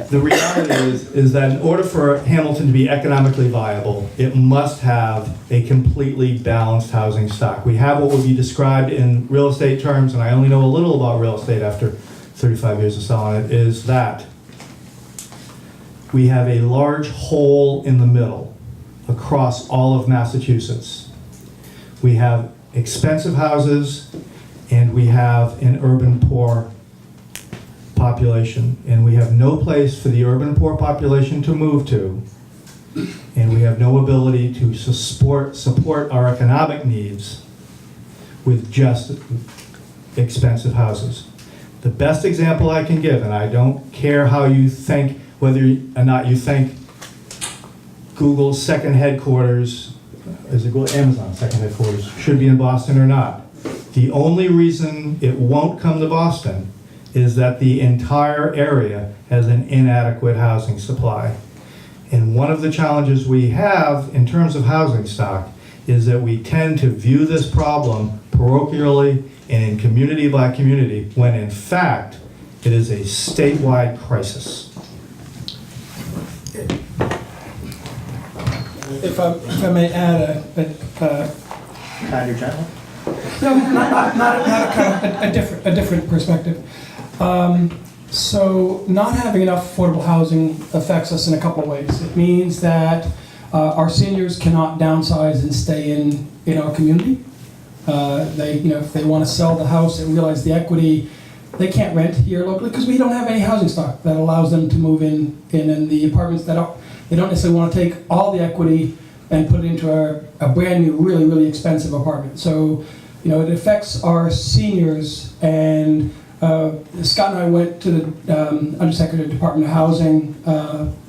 The reality is that in order for Hamilton to be economically viable, it must have a completely balanced housing stock. We have what would be described in real estate terms, and I only know a little about real estate after 35 years of selling it, is that we have a large hole in the middle across all of Massachusetts. We have expensive houses, and we have an urban poor population, and we have no place for the urban poor population to move to, and we have no ability to support our economic needs with just expensive houses. The best example I can give, and I don't care how you think, whether or not you think Google's second headquarters, is it Amazon's second headquarters, should be in Boston or not. The only reason it won't come to Boston is that the entire area has an inadequate housing supply. And one of the challenges we have in terms of housing stock is that we tend to view this problem parochially and in community by community, when in fact, it is a statewide crisis. If I may add Kind of gentle. no, not a kind of a different perspective. So not having enough affordable housing affects us in a couple of ways. It means that our seniors cannot downsize and stay in our community. If they want to sell the house and realize the equity, they can't rent here locally because we don't have any housing stock that allows them to move in the apartments that they don't necessarily want to take all the equity and put it into a brand new, really, really expensive apartment. So, it affects our seniors. And Scott and I went to the Undersecretary of Department of Housing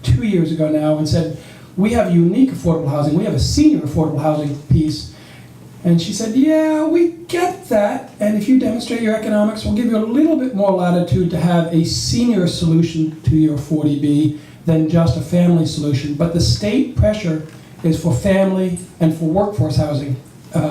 2 years ago now and said, we have unique affordable housing. We have a senior affordable housing piece. And she said, yeah, we get that. And if you demonstrate your economics, we'll give you a little bit more latitude to have a senior solution to your 40B than just a family solution. But the state pressure is for family and for workforce housing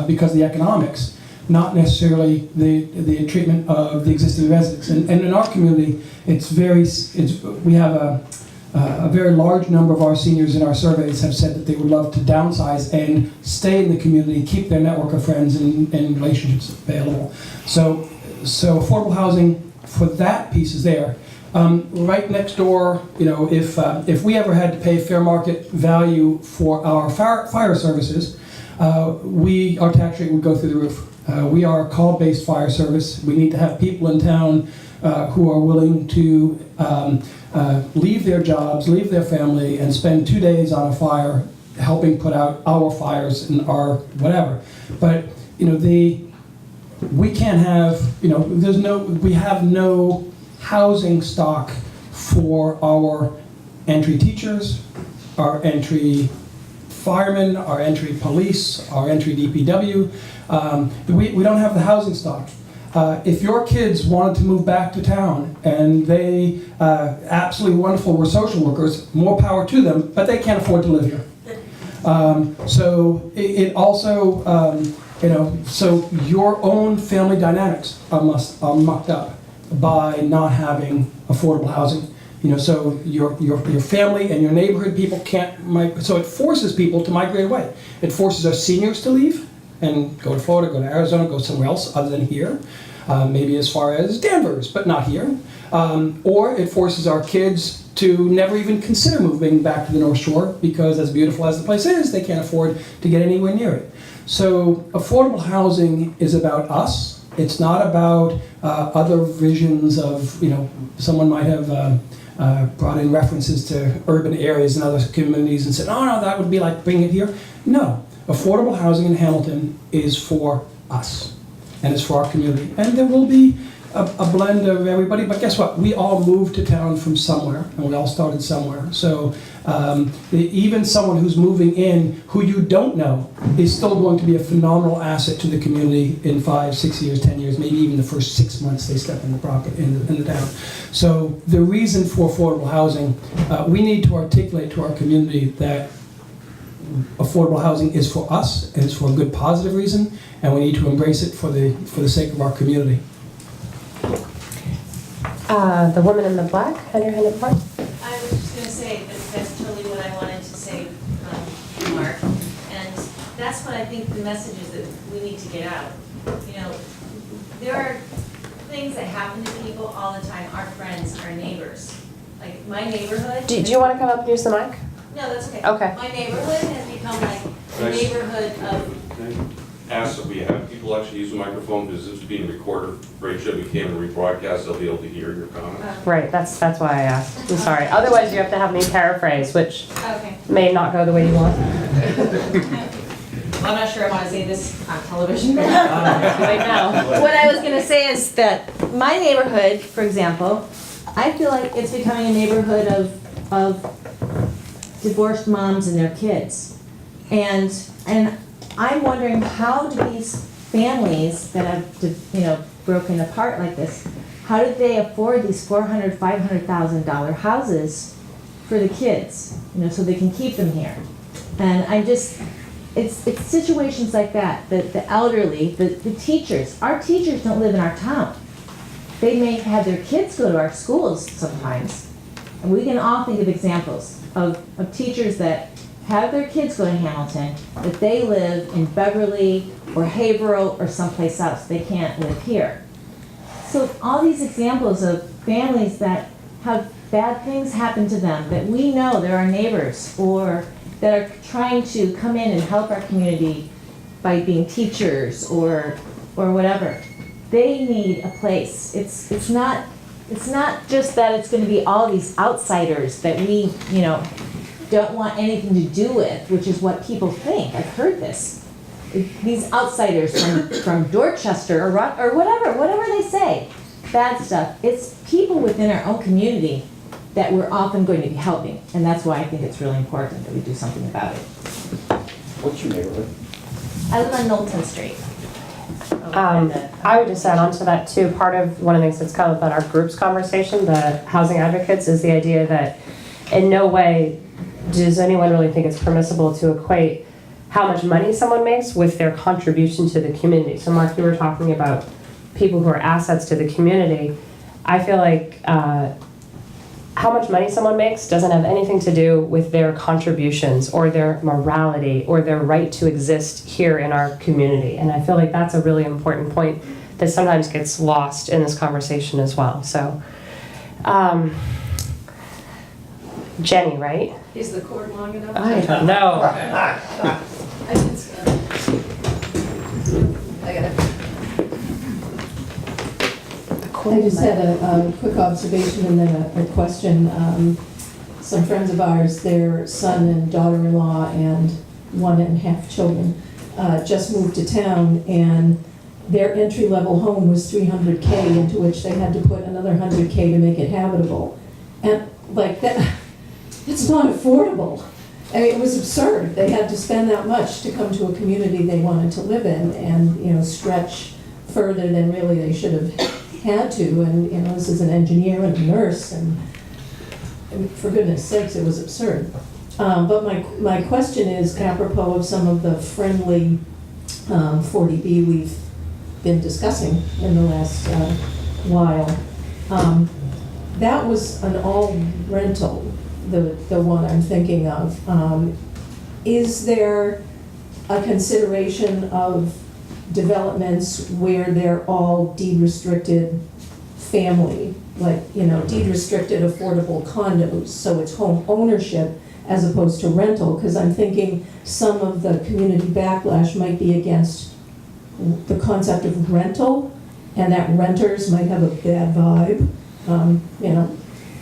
because of the economics, not necessarily the treatment of the existing residents. And in our community, we have a very large number of our seniors in our surveys have said that they would love to downsize and stay in the community, keep their network of friends and relationships available. So affordable housing for that piece is there. Right next door, if we ever had to pay fair market value for our fire services, our tax rate would go through the roof. We are a call-based fire service. We need to have people in town who are willing to leave their jobs, leave their family, and spend 2 days on a fire helping put out our fires and our whatever. But we can't have we have no housing stock for our entry teachers, our entry firemen, our entry police, our entry DPW. We don't have the housing stock. If your kids wanted to move back to town and they absolutely wonderful were social workers, more power to them, but they can't afford to live here. So it also, so your own family dynamics are mucked up by not having affordable housing. So your family and your neighborhood people can't migrate. So it forces people to migrate away. It forces our seniors to leave and go to Florida, go to Arizona, go somewhere else other than here. Maybe as far as Danvers, but not here. Or it forces our kids to never even consider moving back to the North Shore because as beautiful as the place is, they can't afford to get anywhere near it. So affordable housing is about us. It's not about other visions of, someone might have brought in references to urban areas and other communities and said, oh no, that would be like bringing it here. No, affordable housing in Hamilton is for us, and it's for our community. And there will be a blend of everybody, but guess what? We all moved to town from somewhere, and we all started somewhere. So even someone who's moving in who you don't know is still going to be a phenomenal asset to the community in 5, 6 years, 10 years, maybe even the first 6 months they step in the property, in the town. So the reason for affordable housing, we need to articulate to our community that affordable housing is for us, and it's for a good positive reason, and we need to embrace it for the sake of our community. The woman in the black, had your hand up front. I was just going to say that that's totally what I wanted to say, Mark. And that's what I think the message is that we need to get out. There are things that happen to people all the time, our friends, our neighbors. Like my neighborhood. Do you want to come up and use the mic? No, that's okay. Okay. My neighborhood has become like a neighborhood of. Can I ask that we have people actually use the microphone because this is being recorded. Rachel, we can't rebroadcast, they'll be able to hear your comments. Right, that's why I asked. I'm sorry. Otherwise, you have to have me paraphrase, which Okay. may not go the way you want. I'm not sure I want to say this on television. Right now. What I was going to say is that my neighborhood, for example, I feel like it's becoming a neighborhood of divorced moms and their kids. And I'm wondering, how do these families that have, broken apart like this, how did they afford these $400,000, $500,000 houses for the kids, so they can keep them here? And it's situations like that, the elderly, the teachers. Our teachers don't live in our town. They may have their kids go to our schools sometimes. And we can all think of examples of teachers that have their kids go to Hamilton, that they live in Beverly or Haverhill or someplace else. They can't live here. So all these examples of families that have bad things happen to them, that we know they're our neighbors, or that are trying to come in and help our community by being teachers or whatever. They need a place. It's not just that it's going to be all these outsiders that we, don't want anything to do with, which is what people think. I've heard this. These outsiders from Dorchester or whatever they say, bad stuff. It's people within our own community that we're often going to be helping, and that's why I think it's really important that we do something about it. What's your neighborhood? I live on Knowlton Street. I would just add on to that too. Part of one of the things that's come up in our group's conversation, the housing advocates, is the idea that in no way does anyone really think it's permissible to equate how much money someone makes with their contribution to the community. So Mark, you were talking about people who are assets to the community. I feel like how much money someone makes doesn't have anything to do with their contributions or their morality or their right to exist here in our community. And I feel like that's a really important point that sometimes gets lost in this conversation as well. So, Jenny, right? Is the cord long enough? I don't know. I just had a quick observation and then a question. Some friends of ours, their son and daughter-in-law and 1.5 children just moved to town, and their entry-level home was $300K, into which they had to put another $100K to make it habitable. And like that, it's not affordable. I mean, it was absurd. They had to spend that much to come to a community they wanted to live in and, stretch further than really they should have had to. And, this is an engineer and a nurse, and for goodness sakes, it was absurd. But my question is apropos of some of the friendly 40B we've been discussing in the last while. That was an all rental, the one I'm thinking of. Is there a consideration of developments where they're all deed restricted family, like, deed restricted affordable condos, so it's home ownership as opposed to rental? Because I'm thinking some of the community backlash might be against the concept of rental and that renters might have a bad vibe, you know,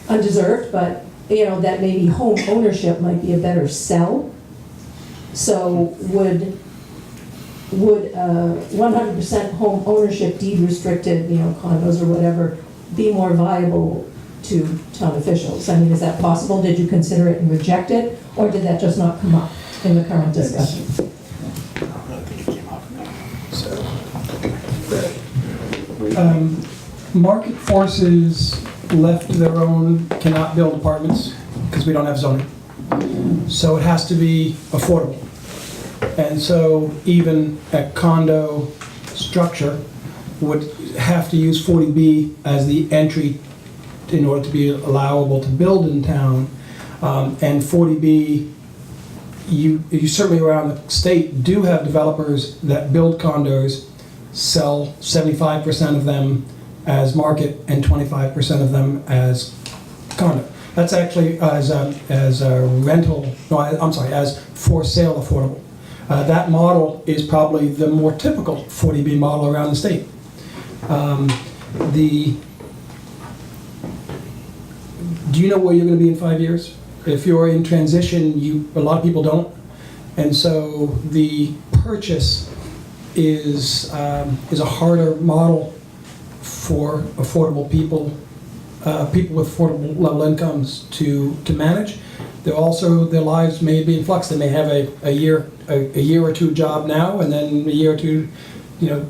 undeserved, but, you know, that maybe home ownership might be a better sell. So would 100% home ownership, deed restricted, you know, condos or whatever, be more viable to town officials? I mean, is that possible? Did you consider it and reject it, or did that just not come up in the current discussion? Market forces left to their own cannot build apartments because we don't have zoning. So it has to be affordable. And so even a condo structure would have to use 40B as the entry in order to be allowable to build in town. And 40B, you certainly around the state do have developers that build condos, sell 75% of them as market and 25% of them as condo. That's actually as a rental, no, I'm sorry, as for sale affordable. That model is probably the more typical 40B model around the state. Do you know where you're going to be in 5 years? If you're in transition, a lot of people don't. And so the purchase is a harder model for affordable people, people with affordable level incomes to manage. They're also, their lives may be in flux. They may have a year or two job now, and then a year or two, you know,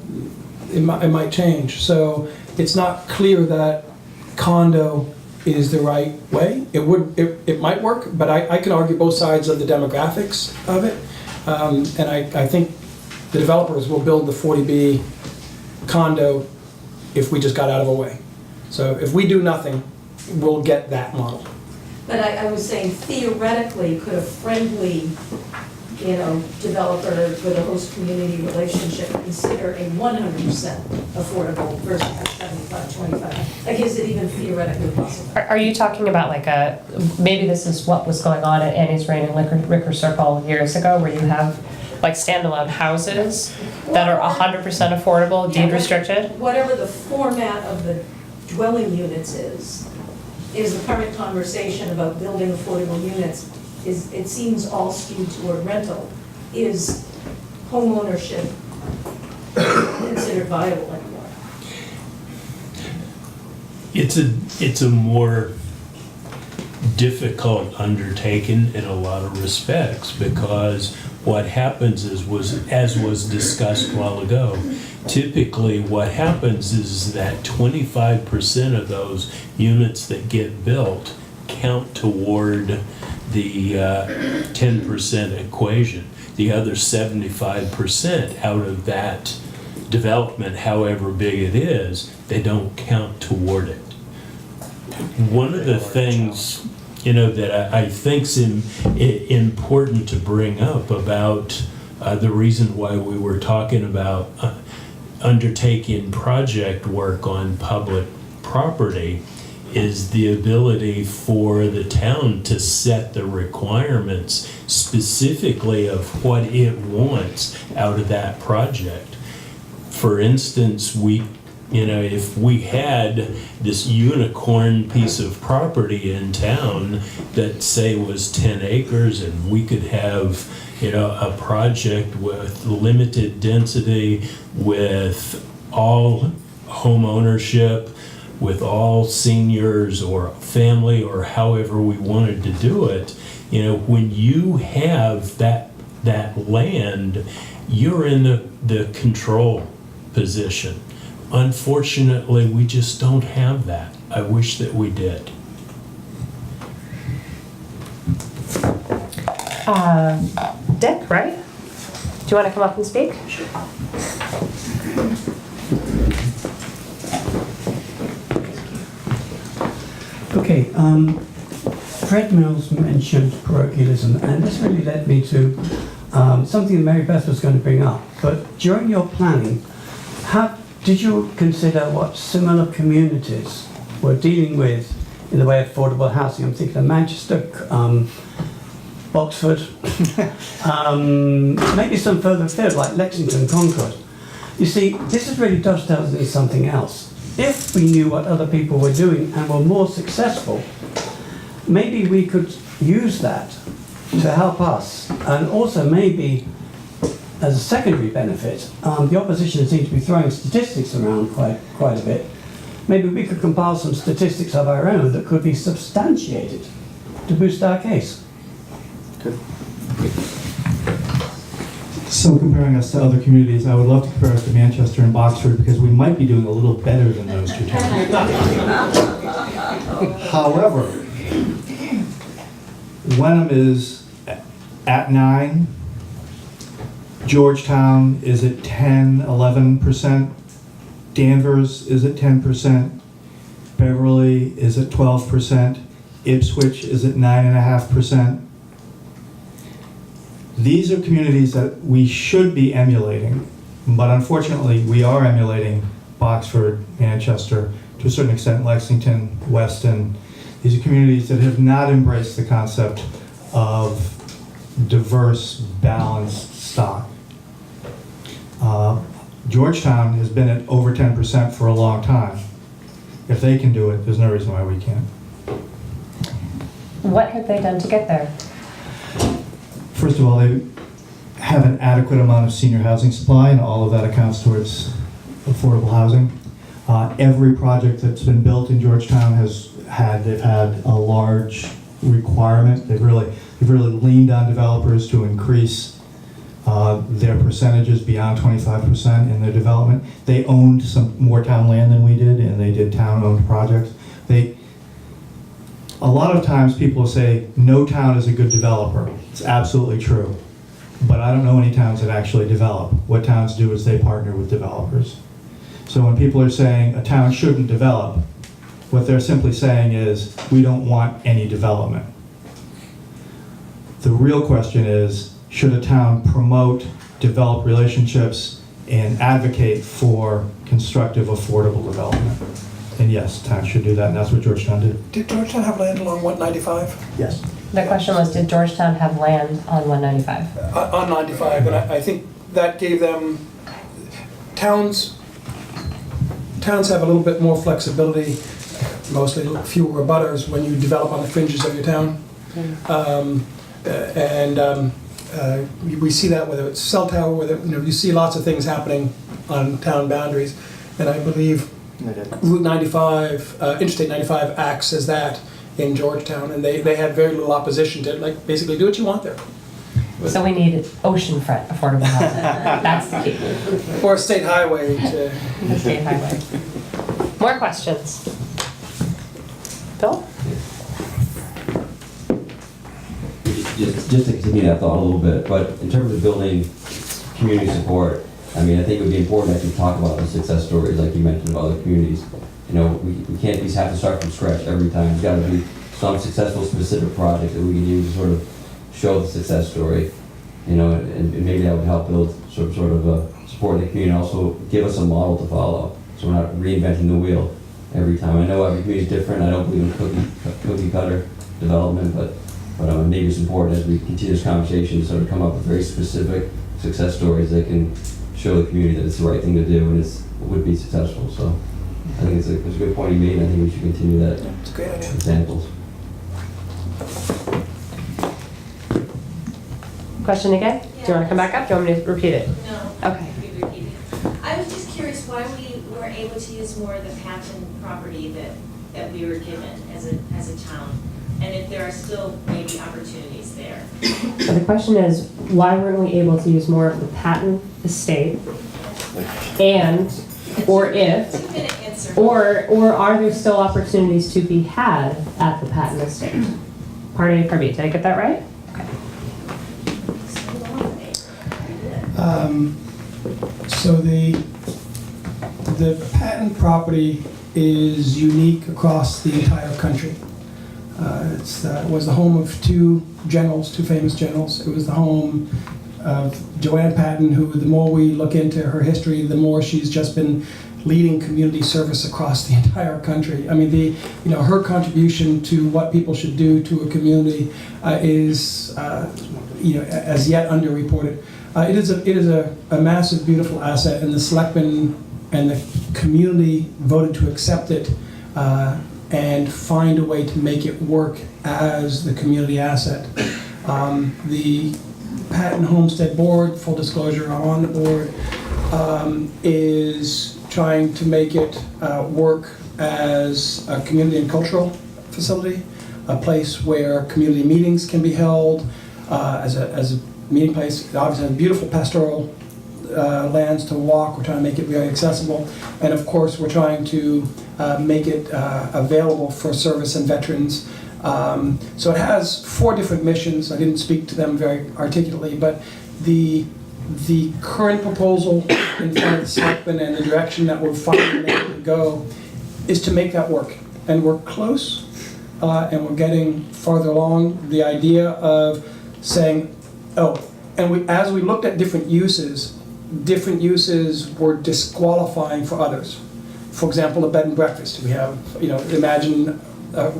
it might change. So it's not clear that condo is the right way. It might work, but I can argue both sides of the demographics of it. And I think the developers will build the 40B condo if we just got out of the way. So if we do nothing, we'll get that model. But I was saying theoretically, could a friendly, you know, developer with a host community relationship consider a 100% affordable versus a 75-25? Like, is it even theoretically possible? Are you talking about like maybe this is what was going on at Annie's Rain and Ricker Circle years ago, where you have like standalone houses that are 100% affordable, deed restricted? Whatever the format of the dwelling units is the current conversation about building affordable units, it seems all skewed toward rental. Is home ownership considered viable anymore? It's a more difficult undertaking in a lot of respects, because what happens is, as was discussed a while ago, typically what happens is that 25% of those units that get built count toward the 10% equation. The other 75% out of that development, however big it is, they don't count toward it. One of the things, you know, that I think's important to bring up about the reason why we were talking about undertaking project work on public property is the ability for the town to set the requirements specifically of what it wants out of that project. For instance, if we had this unicorn piece of property in town that, say, was 10 acres, and we could have, a project with limited density, with all home ownership, with all seniors or family, or however we wanted to do it, when you have that land, you're in the control position. Unfortunately, we just don't have that. I wish that we did. Dick, right? Do you want to come up and speak? Sure. Okay, Fred Mills mentioned parochialism, and this really led me to something that Mary Beth was going to bring up. But during your planning, did you consider what similar communities were dealing with in the way of affordable housing? I'm thinking of Manchester, Oxford, maybe some further afield like Lexington, Concord. You see, this is really dovetails into something else. If we knew what other people were doing and were more successful, maybe we could use that to help us. And also maybe, as a secondary benefit, the opposition seems to be throwing statistics around quite a bit. Maybe we could compile some statistics of our own that could be substantiated to boost our case. So comparing us to other communities, I would love to compare us to Manchester and Boxford because we might be doing a little better than those two towns. However, Wenham is at 9, Georgetown is at 10, 11%, Danvers is at 10%, Beverly is at 12%, Ipswich is at 9.5%. These are communities that we should be emulating, but unfortunately we are emulating Boxford, Manchester, to a certain extent Lexington, Weston. These are communities that have not embraced the concept of diverse, balanced stock. Georgetown has been at over 10% for a long time. If they can do it, there's no reason why we can't. What have they done to get there? First of all, they have an adequate amount of senior housing supply, and all of that accounts towards affordable housing. Every project that's been built in Georgetown they've had a large requirement. They've really leaned on developers to increase their percentages beyond 25% in their development. They owned some more town land than we did, and they did town-owned projects. A lot of times people say, no town is a good developer. It's absolutely true. But I don't know any towns that actually develop. What towns do is they partner with developers. So when people are saying a town shouldn't develop, what they're simply saying is, we don't want any development. The real question is, should a town promote, develop relationships, and advocate for constructive, affordable development? And yes, towns should do that, and that's what Georgetown did. Did Georgetown have land along 195? Yes. The question was, did Georgetown have land on 195? On 95, and I think that gave them, towns have a little bit more flexibility, mostly fewer abutters when you develop on the fringes of your town. We see that whether it's cell tower, whether you see lots of things happening on town boundaries, and I believe Route 95, Interstate 95 acts as that in Georgetown, and they had very little opposition to basically do what you want there. So we need oceanfront affordable housing. That's the key. Or a state highway to... The state highway. More questions? Bill? Just to continue that thought a little bit, but in terms of building community support, I mean, I think it would be important to talk about the success stories like you mentioned of other communities. We can't just have to start from scratch every time. There's got to be some successful specific project that we can use to sort of show the success story, and maybe that would help build sort of support the community, and also give us a model to follow, so we're not reinventing the wheel every time. I know every community is different. I don't believe in cookie cutter development, but maybe it's important as we continue this conversation to sort of come up with very specific success stories that can show the community that it's the right thing to do and it would be successful. So I think it's a good point you made, and I think we should continue that. It's a great idea. Examples. Question again? Do you want to come back up? Do you want me to repeat it? No. Okay. I was just curious why we weren't able to use more of the Patton property that we were given as a town, and if there are still maybe opportunities there. So the question is, why weren't we able to use more of the Patton estate? Or are there still opportunities to be had at the Patton estate? Pardon me, did I get that right? So the Patton property is unique across the entire country. It was the home of two famous generals. It was the home of Joanne Patton, who the more we look into her history, the more she's just been leading community service across the entire country. I mean, her contribution to what people should do to a community is as yet underreported. It is a massive, beautiful asset, and the selectmen and the community voted to accept it and find a way to make it work as the community asset. The Patton Homestead Board, full disclosure, I'm on the board, is trying to make it work as a community and cultural facility, a place where community meetings can be held, as a meeting place. It obviously has beautiful pastoral lands to walk. We're trying to make it very accessible. And of course, we're trying to make it available for service and veterans. So it has 4 different missions. I didn't speak to them very articulately, but the current proposal in front of the selectmen and the direction that we're finally able to go is to make that work. And we're close, and we're getting farther along. The idea of saying, and as we looked at different uses were disqualifying for others. For example, a bed and breakfast. We have, imagine a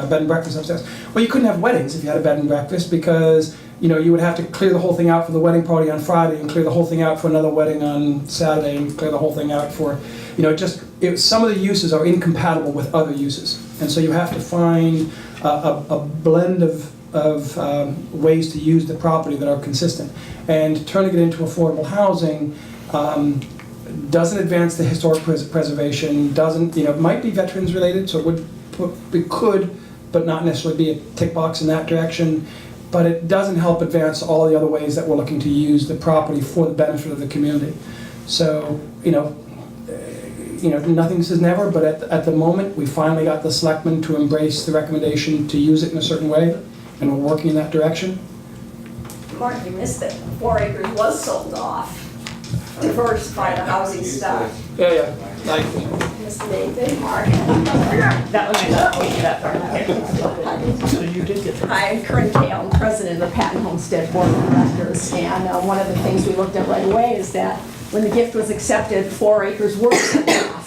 bed and breakfast upstairs. Well, you couldn't have weddings if you had a bed and breakfast because, you would have to clear the whole thing out for the wedding party on Friday and clear the whole thing out for another wedding on Saturday and clear the whole thing out for, some of the uses are incompatible with other uses. And so you have to find a blend of ways to use the property that are consistent. And turning it into affordable housing doesn't advance the historic preservation, doesn't, it might be veterans related, so it could, but not necessarily be a tick box in that direction. But it doesn't help advance all the other ways that we're looking to use the property for the benefit of the community. So, nothing says never, but at the moment, we finally got the selectmen to embrace the recommendation to use it in a certain way, and we're working in that direction. Mark, you missed it. 4 acres was sold off, diversify the housing stock. Yeah. Mr. Nathan, Mark. That one I know. So you did get that. Hi, I'm Corinne Kale, I'm president of the Patton Homestead Board of Directors, and one of the things we looked at right away is that when the gift was accepted, 4 acres were sold off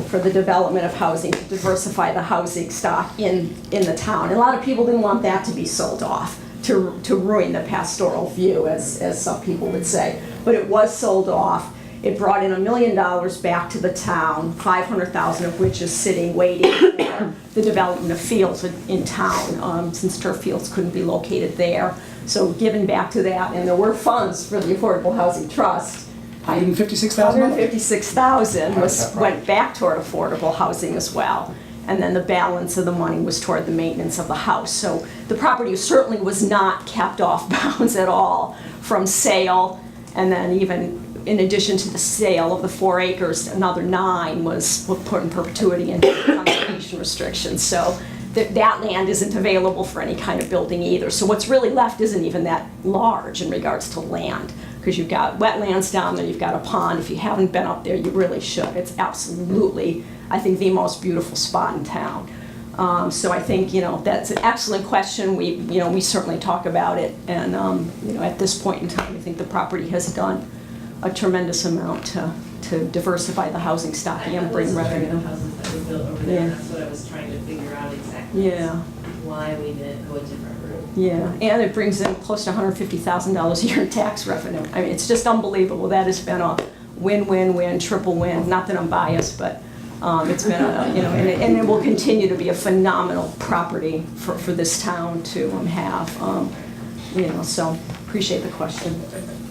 for the development of housing, to diversify the housing stock in the town. And a lot of people didn't want that to be sold off, to ruin the pastoral view, as some people would say. But it was sold off. It brought in $1 million back to the town, $500,000 of which is sitting waiting for the development of fields in town, since turf fields couldn't be located there. So given back to that, and there were funds for the Affordable Housing Trust. $156,000? $156,000 went back toward affordable housing as well. And then the balance of the money was toward the maintenance of the house. So the property certainly was not kept off bounds at all from sale, and then even in addition to the sale of the 4 acres, another 9 was put in perpetuity into conservation restrictions. So that land isn't available for any kind of building either. So what's really left isn't even that large in regards to land, because you've got wetlands down there, you've got a pond. If you haven't been up there, you really should. It's absolutely, I think, the most beautiful spot in town. So I think, that's an excellent question. We certainly talk about it, and at this point in time, I think the property has done a tremendous amount to diversify the housing stock and bring revenue. Houses that were built over there, and that's what I was trying to figure out exactly. Yeah. Why we didn't go a different route. Yeah, and it brings in close to $150,000 a year in tax revenue. I mean, it's just unbelievable. That has been a win-win-win, triple win. Not that I'm biased, but it's been and it will continue to be a phenomenal property for this town to have. So appreciate the question.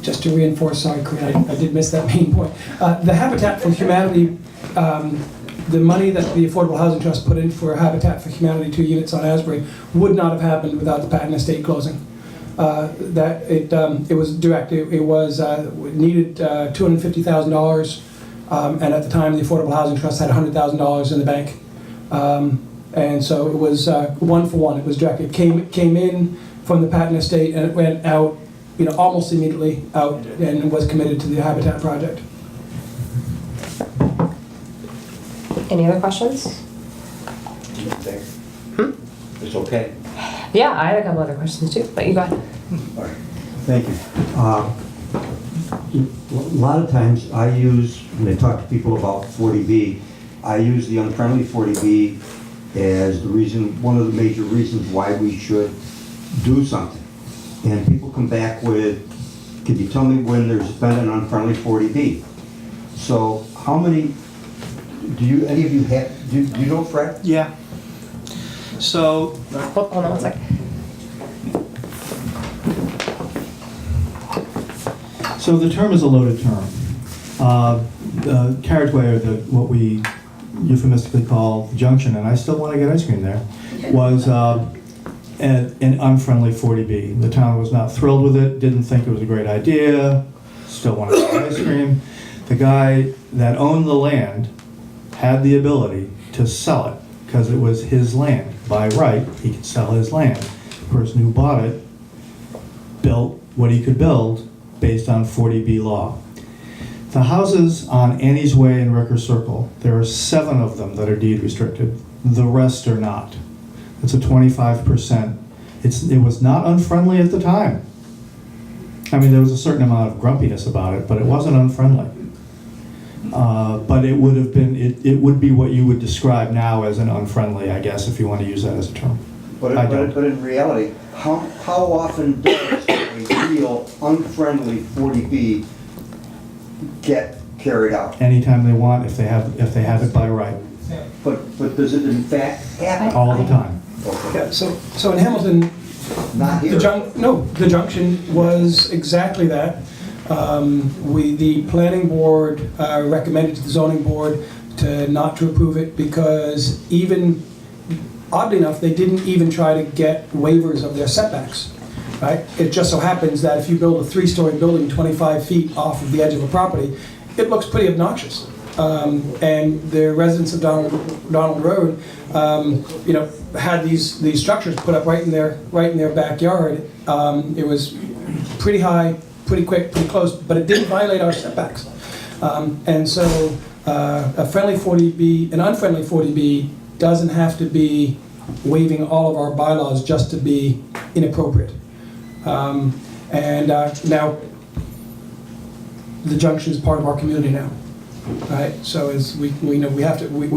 Just to reinforce, sorry, Corinne, I did miss that main point. The Habitat for Humanity, the money that the Affordable Housing Trust put in for Habitat for Humanity 2 units on Asbury would not have happened without the Patton Estate closing. It was direct. It needed $250,000, and at the time the Affordable Housing Trust had $100,000 in the bank, and so it was 1 for 1. It was direct. It came in from the Patton Estate, and it went out, almost immediately out, and was committed to the Habitat project. Any other questions? It's okay. Yeah, I had a couple other questions too, but you go ahead. All right. Thank you. A lot of times I use, when I talk to people about 40B, I use the unfriendly 40B as the reason, one of the major reasons why we should do something. And people come back with Could you tell me when there's been an unfriendly 40B? So how many, any of you have, do you know Fred? Yeah. So, Hold on one second. So the term is a loaded term. The carriageway, or what we euphemistically call the junction, and I still want to get ice cream there, was an unfriendly 40B. The town was not thrilled with it, didn't think it was a great idea, still wanted to get ice cream. The guy that owned the land had the ability to sell it because it was his land. By right, he could sell his land. The person who bought it built what he could build based on 40B law. The houses on Annie's Way and Ricker Circle, there are 7 of them that are deed restricted. The rest are not. It's a 25%. It was not unfriendly at the time. I mean, there was a certain amount of grumpiness about it, but it wasn't unfriendly. But it would have been, it would be what you would describe now as an unfriendly, I guess, if you want to use that as a term. But in reality, how often does a real unfriendly 40B get carried out? Anytime they want, if they have it by right. But does it in fact happen? All the time. yeah, so in Hamilton, Not here. the junction was exactly that. The planning board recommended to the zoning board not to approve it because oddly enough, they didn't even try to get waivers of their setbacks, right? It just so happens that if you build a 3-story building 25 feet off of the edge of a property, it looks pretty obnoxious. And the residents of Donald Road, had these structures put up right in their backyard. It was pretty high, pretty quick, pretty close, but it didn't violate our setbacks. And so a friendly 40B, an unfriendly 40B doesn't have to be waiving all of our bylaws just to be inappropriate. Now the junction is part of our community now, right? So as we know, we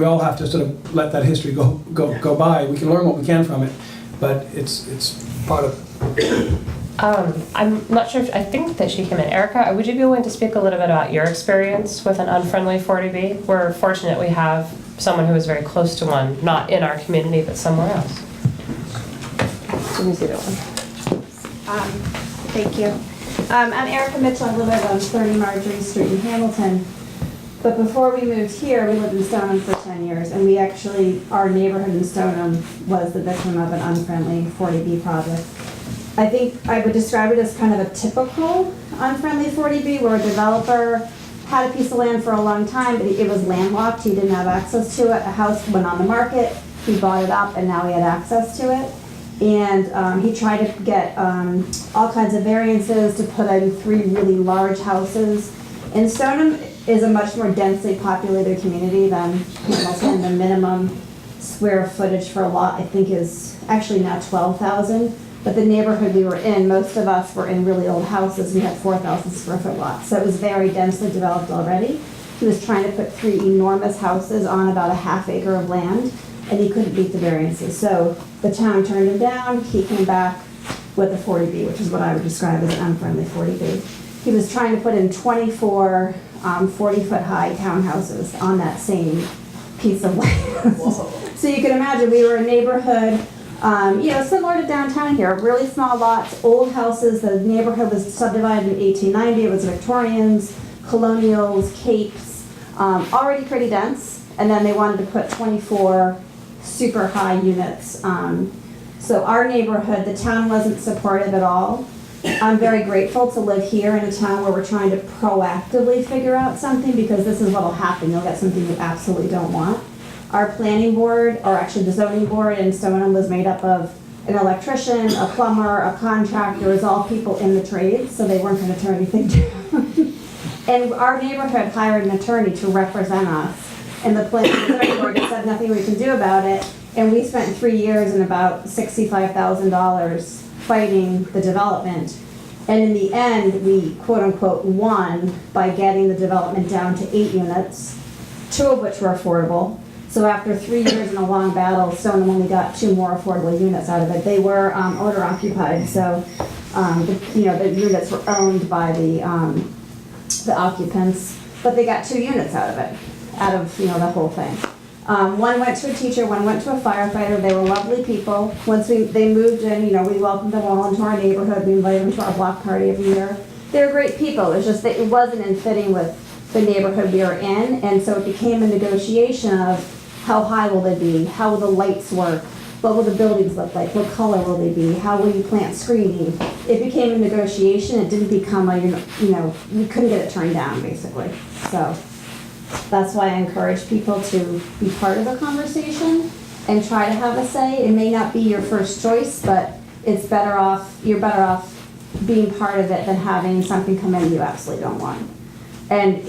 all have to sort of let that history go by. We can learn what we can from it, but it's part of it. I'm not sure, I think that she came in. Erica, would you be willing to speak a little bit about your experience with an unfriendly 40B? We're fortunate we have someone who is very close to one, not in our community, but somewhere else. Let me see that one. Thank you. I'm Erica Mitchell. I live at 30 Marjorie Street in Hamilton. But before we moved here, we lived in Stoneham for 10 years, and our neighborhood in Stoneham was the victim of an unfriendly 40B project. I think I would describe it as kind of a typical unfriendly 40B, where a developer had a piece of land for a long time, but it was landlocked, he didn't have access to it. A house went on the market, he bought it up, and now he had access to it. And he tried to get all kinds of variances to put in 3 really large houses. And Stoneham is a much more densely populated community than Hamilton. The minimum square footage for a lot, I think, is actually now 12,000. But the neighborhood we were in, most of us were in really old houses. We had 4,000 square foot lots. So it was very densely developed already. He was trying to put 3 enormous houses on about a ½ acre of land, and he couldn't beat the variances. So the town turned him down. He came back with a 40B, which is what I would describe as an unfriendly 40B. He was trying to put in 24 40-foot high townhouses on that same piece of land. So you can imagine we were a neighborhood, similar to downtown here, really small lots, old houses. The neighborhood was subdivided in 1890. It was Victorians, colonials, capes, already pretty dense. And then they wanted to put 24 super high units. So our neighborhood, the town wasn't supportive at all. I'm very grateful to live here in a town where we're trying to proactively figure out something, because this is what'll happen. You'll get something you absolutely don't want. Our planning board, or actually the zoning board in Stoneham, was made up of an electrician, a plumber, a contractor. It was all people in the trades, so they weren't going to turn anything down. And our neighborhood hired an attorney to represent us. And the zoning board said nothing we can do about it. And we spent 3 years and about $65,000 fighting the development. And in the end, we quote unquote won by getting the development down to 8 units, 2 of which were affordable. So after 3 years in a long battle, Stoneham only got 2 more affordable units out of it. They were owner occupied, so The units were owned by the occupants, but they got 2 units out of it, the whole thing. One went to a teacher, one went to a firefighter. They were lovely people. Once they moved in, we welcomed them all into our neighborhood. We invited them to our block party every year. They were great people. It's just that it wasn't in fitting with the neighborhood we were in, and so it became a negotiation of how high will they be, how will the lights work, what will the buildings look like, what color will they be, how will you plant screening. It became a negotiation. It didn't become we couldn't get it turned down, basically. So that's why I encourage people to be part of the conversation and try to have a say. It may not be your first choice, but you're better off being part of it than having something come in you absolutely don't want. And,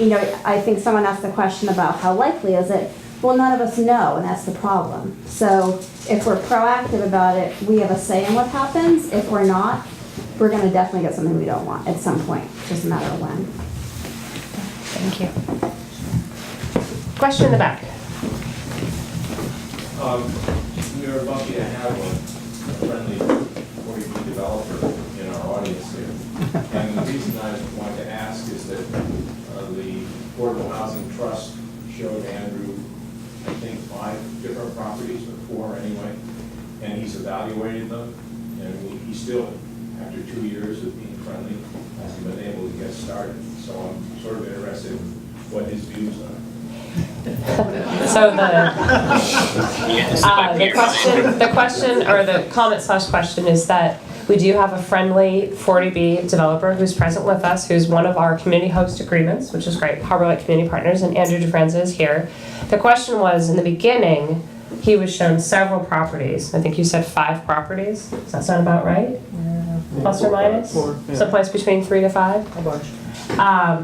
I think someone asked the question about how likely is it. Well, none of us know, and that's the problem. So if we're proactive about it, we have a say in what happens. If we're not, we're going to definitely get something we don't want at some point. It's just a matter of when. Thank you. Question in the back. We are lucky to have a friendly 40B developer in our audience here. And the reason I wanted to ask is that the Affordable Housing Trust showed Andrew, I think, 5 different properties, or 4 anyway, and he's evaluated them, and he still, after 2 years of being friendly, hasn't been able to get started. So I'm sort of interested in what his views are. So the question or the comment/question is that we do have a friendly 40B developer who's present with us, who's one of our community host agreements, which is great, Harbor Light Community Partners, and Andrew DeFranza is here. The question was, in the beginning, he was shown several properties. I think you said 5 properties. Does that sound about right? Plus or minus? 4, yeah. Someplace between 3 to 5? A bunch.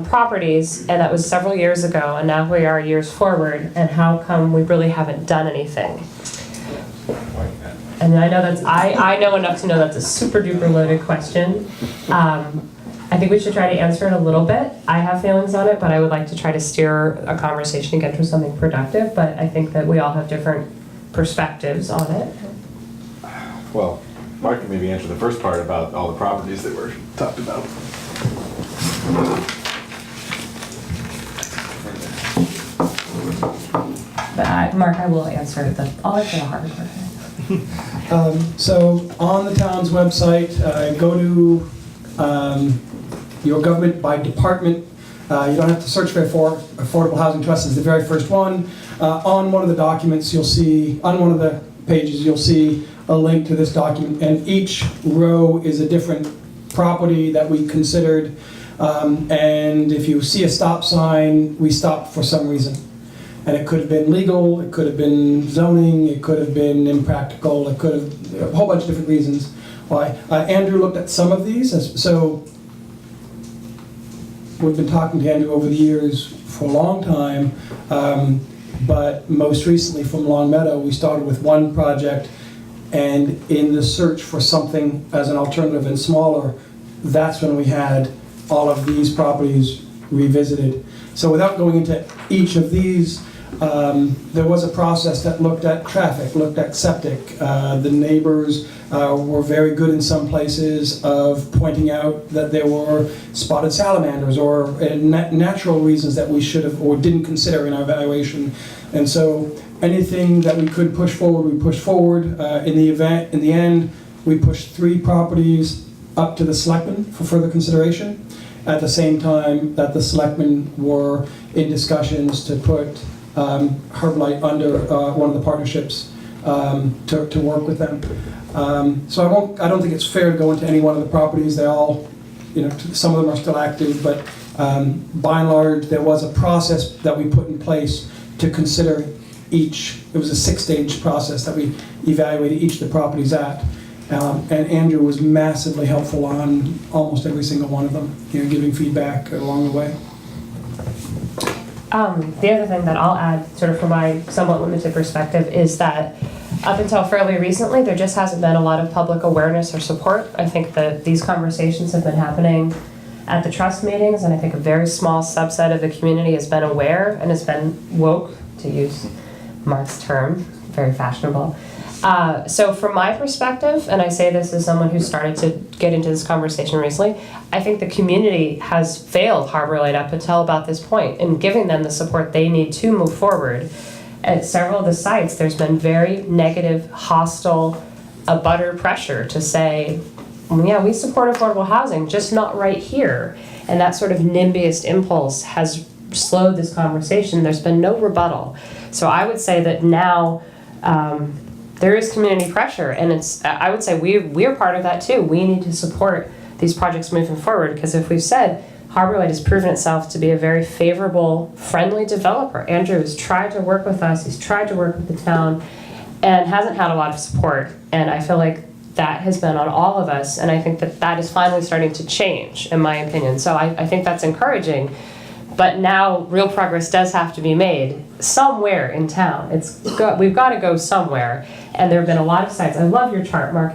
Properties, and that was several years ago, and now we are years forward, and how come we really haven't done anything? And I know I know enough to know that's a super duper loaded question. I think we should try to answer it a little bit. I have feelings on it, but I would like to try to steer a conversation and get to something productive, but I think that we all have different perspectives on it. Well, Mark can maybe answer the first part about all the properties that were talked about. But Mark, I will answer I'll answer the hard part. So on the town's website, go to your government by department. You don't have to search for Affordable Housing Trust is the very first one. On one of the documents, you'll see, on one of the pages, you'll see a link to this document, and each row is a different property that we considered. And if you see a stop sign, we stopped for some reason. And it could have been legal, it could have been zoning, it could have been impractical, it could have, a whole bunch of different reasons why. Andrew looked at some of these, so we've been talking to Andrew over the years for a long time, but most recently from Long Meadow, we started with one project, and in the search for something as an alternative and smaller, that's when we had all of these properties revisited. So without going into each of these, there was a process that looked at traffic, looked at septic. The neighbors were very good in some places of pointing out that there were spotted salamanders or natural reasons that we should have or didn't consider in our evaluation. And so anything that we could push forward, we pushed forward. In the end, we pushed 3 properties up to the selectmen for further consideration. At the same time that the selectmen were in discussions to put Herbalife under one of the partnerships to work with them. So I don't think it's fair to go into any one of the properties. They all, some of them are still active, but by and large, there was a process that we put in place to consider each. It was a 6-stage process that we evaluated each of the properties at. And Andrew was massively helpful on almost every single one of them, giving feedback along the way. The other thing that I'll add, sort of from my somewhat limited perspective, is that up until fairly recently, there just hasn't been a lot of public awareness or support. I think that these conversations have been happening at the trust meetings, and I think a very small subset of the community has been aware and has been woke, to use Mark's term, very fashionable. So from my perspective, and I say this as someone who started to get into this conversation recently, I think the community has failed Harbor Light up until about this point in giving them the support they need to move forward. At several of the sites, there's been very negative, hostile, abutter pressure to say, yeah, we support affordable housing, just not right here. And that sort of NIMBYist impulse has slowed this conversation. There's been no rebuttal. So I would say that now there is community pressure, and I would say we're part of that too. We need to support these projects moving forward, because if we've said Harbor Light has proven itself to be a very favorable, friendly developer. Andrew has tried to work with us, he's tried to work with the town, and hasn't had a lot of support. And I feel like that has been on all of us, and I think that that is finally starting to change, in my opinion. So I think that's encouraging. But now real progress does have to be made somewhere in town. We've got to go somewhere. And there have been a lot of sites. I love your chart, Mark.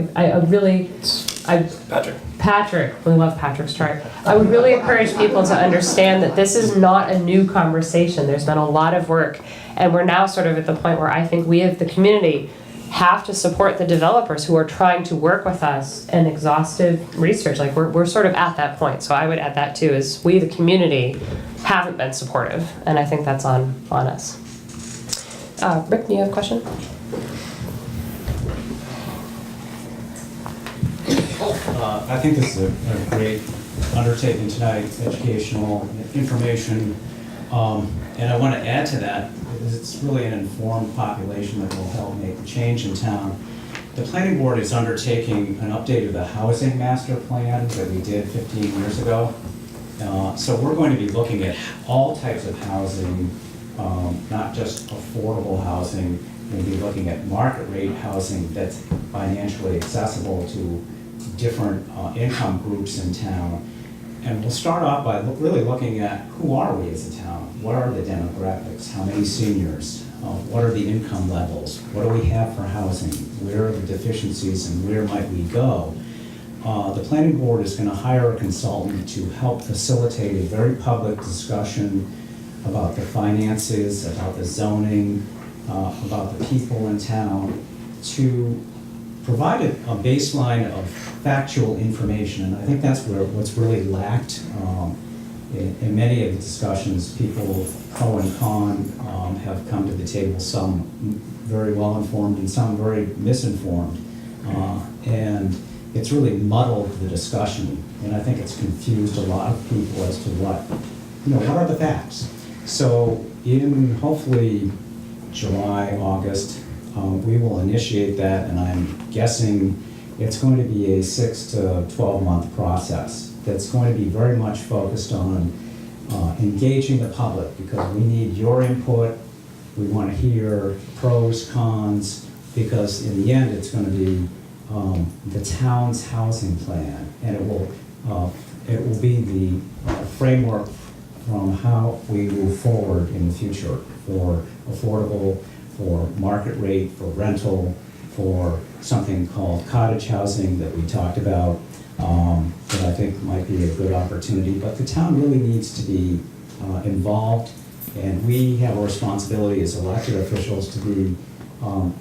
Patrick, we love Patrick's chart. I would really encourage people to understand that this is not a new conversation. There's been a lot of work, and we're now sort of at the point where I think we as the community have to support the developers who are trying to work with us in exhaustive research. Like we're sort of at that point. So I would add that too, is we the community haven't been supportive, and I think that's on us. Rick, do you have a question? I think this is a great undertaking tonight, educational information, and I want to add to that, because it's really an informed population that will help make the change in town. The planning board is undertaking an update of the housing master plan that we did 15 years ago. So we're going to be looking at all types of housing, not just affordable housing. We'll be looking at market rate housing that's financially accessible to different income groups in town. And we'll start off by really looking at who are we as a town? What are the demographics? How many seniors? What are the income levels? What do we have for housing? Where are the deficiencies and where might we go? The planning board is going to hire a consultant to help facilitate a very public discussion about the finances, about the zoning, about the people in town, to provide a baseline of factual information. And I think that's what's really lacked in many of the discussions. People, pro and con, have come to the table, some very well informed and some very misinformed. And it's really muddled the discussion. And I think it's confused a lot of people as to what are the facts. So in hopefully July, August, we will initiate that, and I'm guessing it's going to be a 6 to 12 month process that's going to be very much focused on engaging the public, because we need your input. We want to hear pros, cons, because in the end it's going to be the town's housing plan, and it will be the framework from how we move forward in the future for affordable, for market rate, for rental, for something called cottage housing that we talked about, that I think might be a good opportunity. But the town really needs to be involved, and we have a responsibility as elected officials to be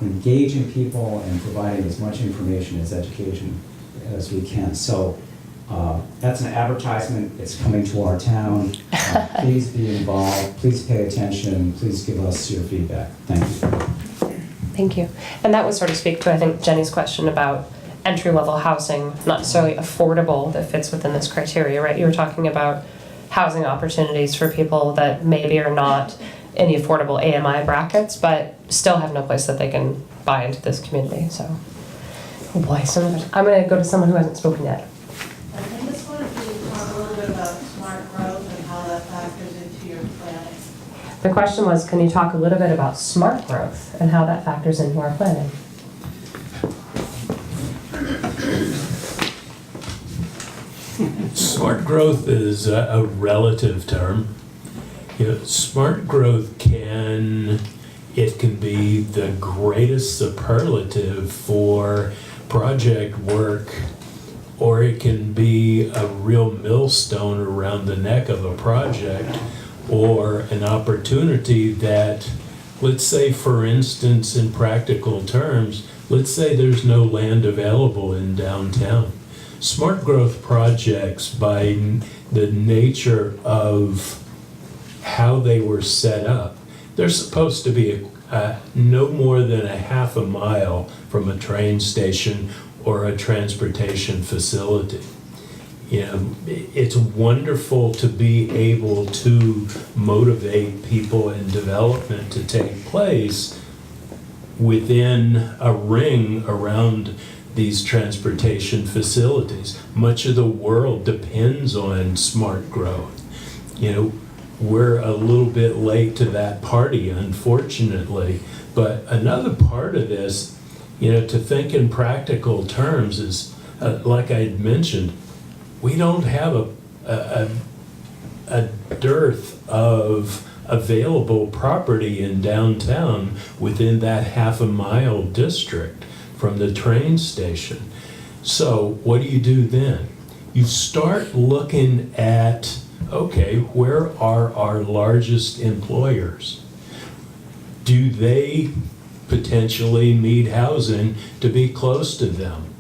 engaging people and providing as much information as education as we can. So that's an advertisement. It's coming to our town. Please be involved. Please pay attention. Please give us your feedback. Thank you. Thank you. And that would sort of speak to, I think, Jenny's question about entry-level housing, not necessarily affordable, that fits within this criteria, right? You were talking about housing opportunities for people that maybe are not in the affordable AMI brackets, but still have no place that they can buy into this community. So, oh boy, I'm going to go to someone who hasn't spoken yet. I just wanted to talk a little bit about smart growth and how that factors into your planning. The question was, can you talk a little bit about smart growth and how that factors into our planning? Smart growth is a relative term. Smart growth can be the greatest superlative for project work, or it can be a real millstone around the neck of a project, or an opportunity that, let's say for instance in practical terms, let's say there's no land available in downtown. Smart growth projects, by the nature of how they were set up, they're supposed to be no more than a half a mile from a train station or a transportation facility. You know, it's wonderful to be able to motivate people and development to take place within a ring around these transportation facilities. Much of the world depends on smart growth. You know, we're a little bit late to that party, unfortunately. But another part of this, you know, to think in practical terms is, like I had mentioned, we don't have a dearth of available property in downtown within that half a mile district from the train station. So what do you do then? You start looking at, okay, where are our largest employers? Do they potentially need housing to be close to them?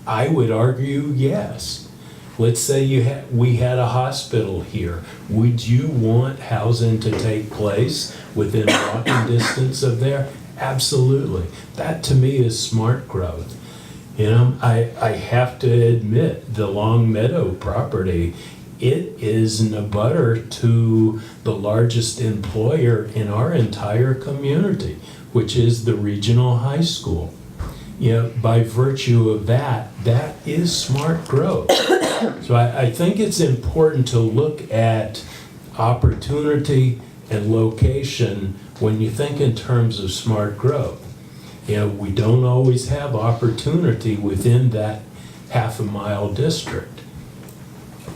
I would argue yes. Let's say we had a hospital here. Would you want housing to take place within walking distance of there? Absolutely. That to me is smart growth. You know, I have to admit, the Long Meadow property, it is an abutter to the largest employer in our entire community, which is the regional high school. You know, by virtue of that is smart growth. So I think it's important to look at opportunity and location when you think in terms of smart growth. You know, we don't always have opportunity within that half a mile district.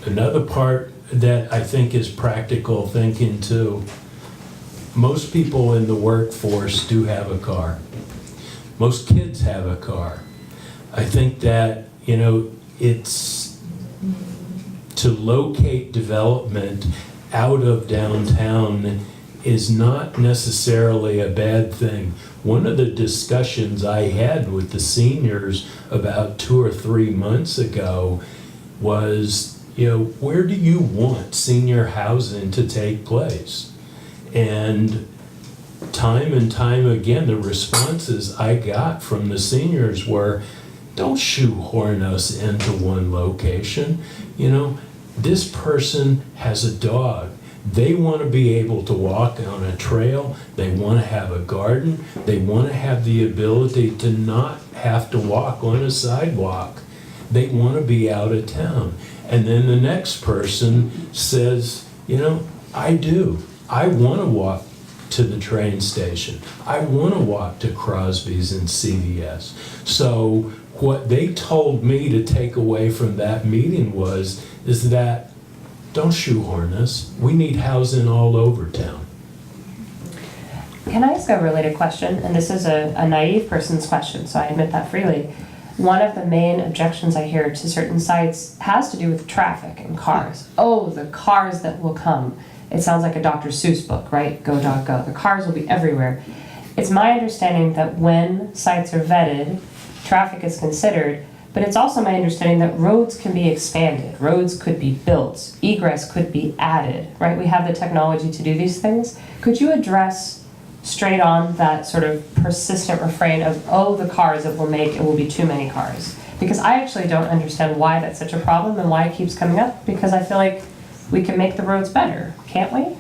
Another part that I think is practical thinking too, most people in the workforce do have a car. Most kids have a car. I think that, you know, it's to locate development out of downtown is not necessarily a bad thing. One of the discussions I had with the seniors about 2 or 3 months ago was, you know, where do you want senior housing to take place? And time again, the responses I got from the seniors were, don't shoehorn us into one location. You know, this person has a dog. They want to be able to walk on a trail. They want to have a garden. They want to have the ability to not have to walk on a sidewalk. They want to be out of town. And then the next person says, you know, I do. I want to walk to the train station. I want to walk to Crosby's and CVS. So what they told me to take away from that meeting is that don't shoehorn us. We need housing all over town. Can I ask a related question? And this is a naive person's question, so I admit that freely. One of the main objections I hear to certain sites has to do with traffic and cars. Oh, the cars that will come. It sounds like a Dr. Seuss book, right? Go, dog, go. The cars will be everywhere. It's my understanding that when sites are vetted, traffic is considered, but it's also my understanding that roads can be expanded. Roads could be built. Egress could be added, right? We have the technology to do these things. Could you address straight on that sort of persistent refrain of, oh, the cars it will make, it will be too many cars? Because I actually don't understand why that's such a problem and why it keeps coming up, because I feel like we can make the roads better, can't we?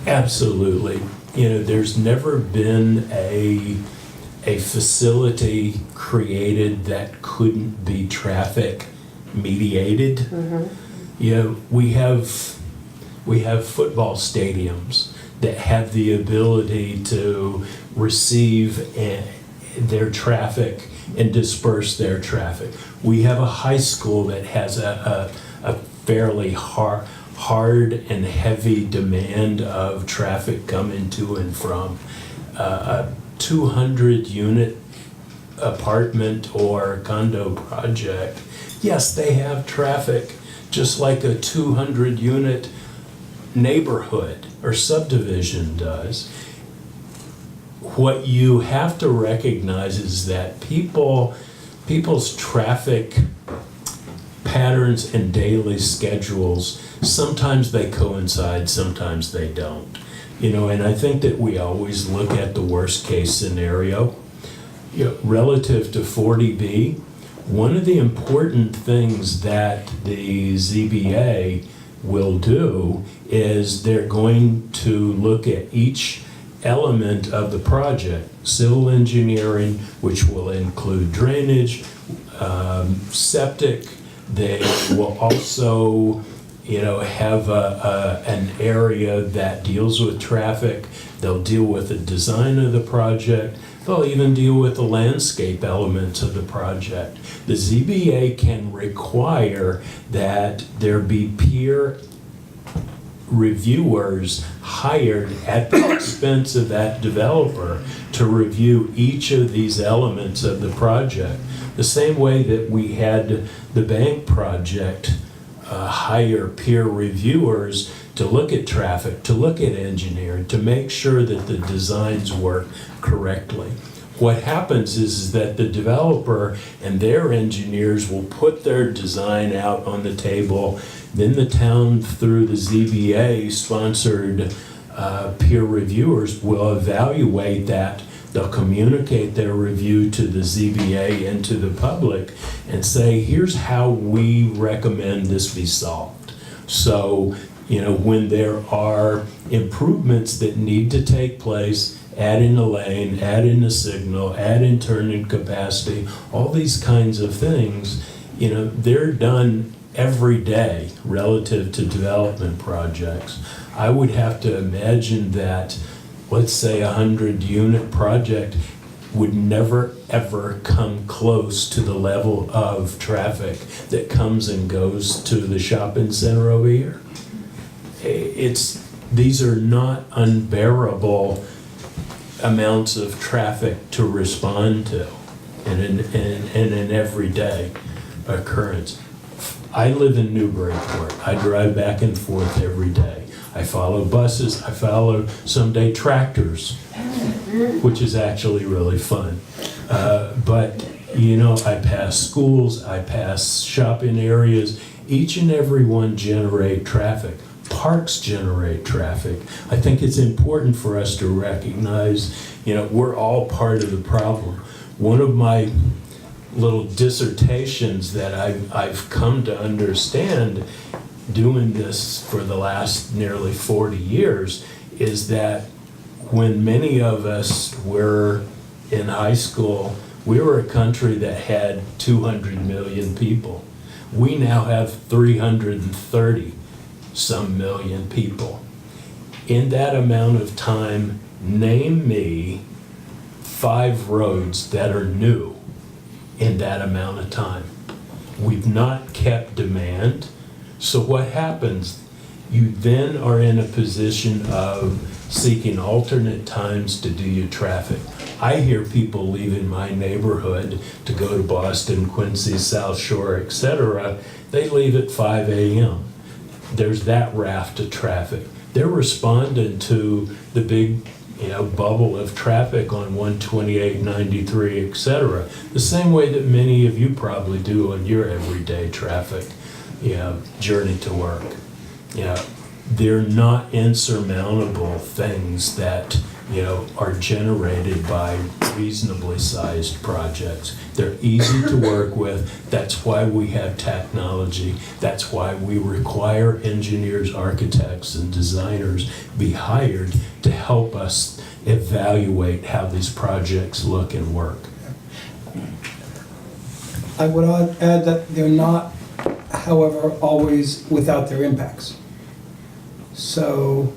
Absolutely. You know, there's never been a facility created that couldn't be traffic mediated. Mm-hmm. You know, we have football stadiums that have the ability to receive their traffic and disperse their traffic. We have a high school that has a fairly hard and heavy demand of traffic coming to and from. A 200-unit apartment or condo project, yes, they have traffic just like a 200-unit neighborhood or subdivision does. what you have to recognize is that people's traffic patterns and daily schedules, sometimes they coincide, sometimes they don't. And I think that we always look at the worst case scenario. Relative to 40B, one of the important things that the ZBA will do is they're going to look at each element of the project, civil engineering, which will include drainage, septic. They will also, have an area that deals with traffic. They'll deal with the design of the project. They'll even deal with the landscape elements of the project. The ZBA can require that there be peer reviewers hired at the expense of that developer to review each of these elements of the project. The same way that we had the bank project hire peer reviewers to look at traffic, to look at engineering, to make sure that the designs work correctly. What happens is that the developer and their engineers will put their design out on the table. Then the town, through the ZBA sponsored peer reviewers, will evaluate that. They'll communicate their review to the ZBA and to the public and say, here's how we recommend this be solved. So, when there are improvements that need to take place, add in a lane, add in a signal, add in turning capacity, all these kinds of things, they're done every day relative to development projects. I would have to imagine that, let's say, 100-unit project would never ever come close to the level of traffic that comes and goes to the shopping center over here. These are not unbearable amounts of traffic to respond to in an everyday occurrence. I live in Newburyport. I drive back and forth every day. I follow buses. I follow someday tractors, which is actually really fun. But I pass schools. I pass shopping areas. Each and every one generate traffic. Parks generate traffic. I think it's important for us to recognize, we're all part of the problem. One of my little dissertations that I've come to understand doing this for the last nearly 40 years is that when many of us were in high school, we were a country that had 200 million people. We now have 330 some million people. In that amount of time, name me 5 roads that are new in that amount of time. We've not kept demand. So what happens? You then are in a position of seeking alternate times to do your traffic. I hear people leaving my neighborhood to go to Boston, Quincy, South Shore, etc. They leave at 5 a.m. There's that raft of traffic. They're responding to the big bubble of traffic on 128, 93, etc. The same way that many of you probably do on your everyday traffic journey to work. They're not insurmountable things that are generated by reasonably sized projects. They're easy to work with. That's why we have technology. That's why we require engineers, architects, and designers be hired to help us evaluate how these projects look and work. I would add that they're not, however, always without their impacts. So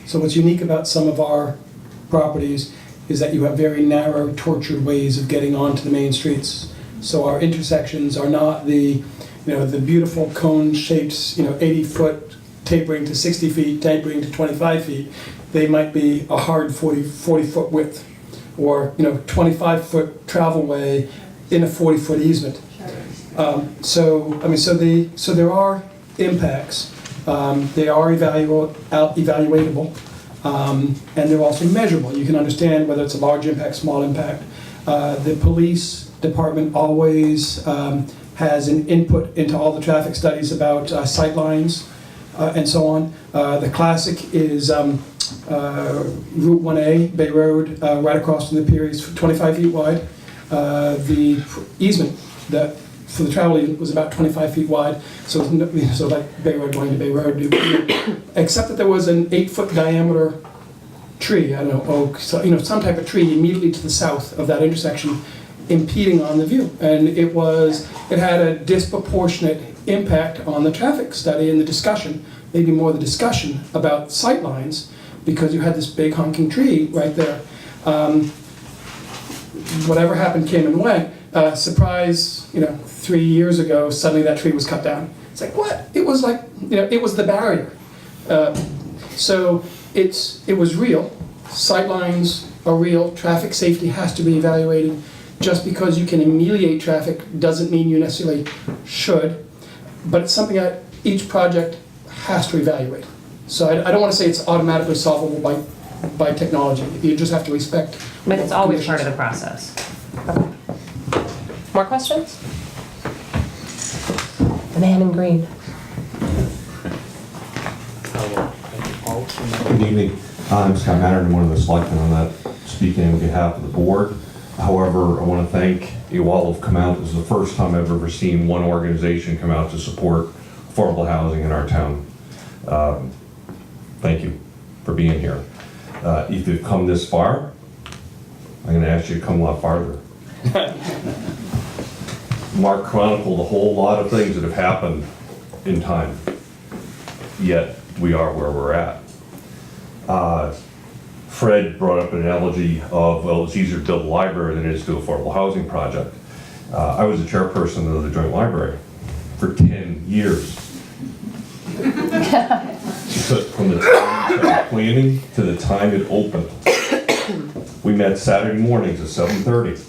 so what's unique about some of our properties is that you have very narrow, tortured ways of getting onto the main streets. So our intersections are not the beautiful cone-shaped, 80-foot tapering to 60 feet, tapering to 25 feet. They might be a hard 40-foot width, or 25-foot travel way in a 40-foot easement. So there are impacts. They are evaluatable. And they're also measurable. You can understand whether it's a large impact, small impact. The police department always has an input into all the traffic studies about sight lines and so on. The classic is Route 1A, Bay Road, right across from the pier, is 25 feet wide. The easement that for the travel easement was about 25 feet wide, so like Bay Road going to Bay Road, except that there was an 8-foot diameter tree, I don't know, oak, so, some type of tree immediately to the south of that intersection, impeding on the view, and it had a disproportionate impact on the traffic study and the discussion, maybe more the discussion about sight lines, because you had this big honking tree right there. Whatever happened came and went. Surprise, 3 years ago, suddenly that tree was cut down. It's like, what? It was like, it was the barrier. So it was real. Sight lines are real. Traffic safety has to be evaluated. Just because you can ameliorate traffic doesn't mean you necessarily should, but it's something that each project has to evaluate. So I don't want to say it's automatically solvable by technology. You just have to respect. But it's always part of the process. Okay. More questions? The man in green. Good evening. I'm Scott Matter, and I'm one of the selectmen on that, speaking on behalf of the board. However, I want to thank you all who've come out. This is the first time I've ever seen one organization come out to support affordable housing in our town. Thank you for being here. If you've come this far, I'm going to ask you to come a lot farther. Mark chronicled a whole lot of things that have happened in time, yet we are where we're at. Fred brought up an analogy of, well, it's easier to build a library than it is to do an affordable housing project. I was the chairperson of the joint library for 10 years. So from the time we started planning to the time it opened, we met Saturday mornings at 7:30.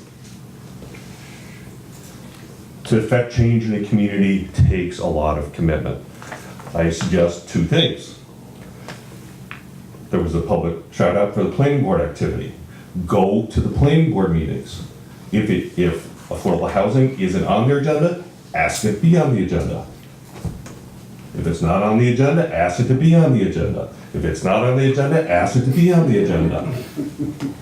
To affect change in a community takes a lot of commitment. I suggest two things. There was a public shout out for the planning board activity. Go to the planning board meetings. If affordable housing isn't on their agenda, ask it to be on the agenda. If it's not on the agenda, ask it to be on the agenda. If it's not on the agenda, ask it to be on the agenda.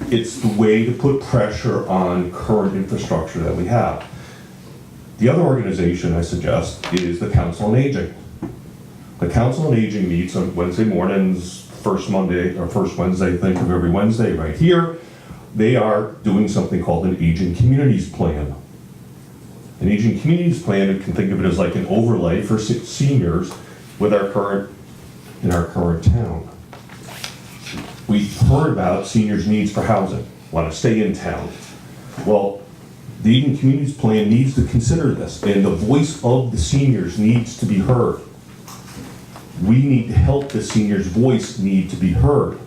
It's the way to put pressure on current infrastructure that we have. The other organization I suggest is the Council on Aging. The Council on Aging meets on Wednesday mornings, first Monday or first Wednesday, I think, of every Wednesday right here. They are doing something called an Aging Communities Plan. An Aging Communities Plan, you can think of it as like an overlay for seniors with in our current town. We heard about seniors' needs for housing, want to stay in town. Well, the Aging Communities Plan needs to consider this, and the voice of the seniors needs to be heard. We need to help the seniors' voice need to be heard.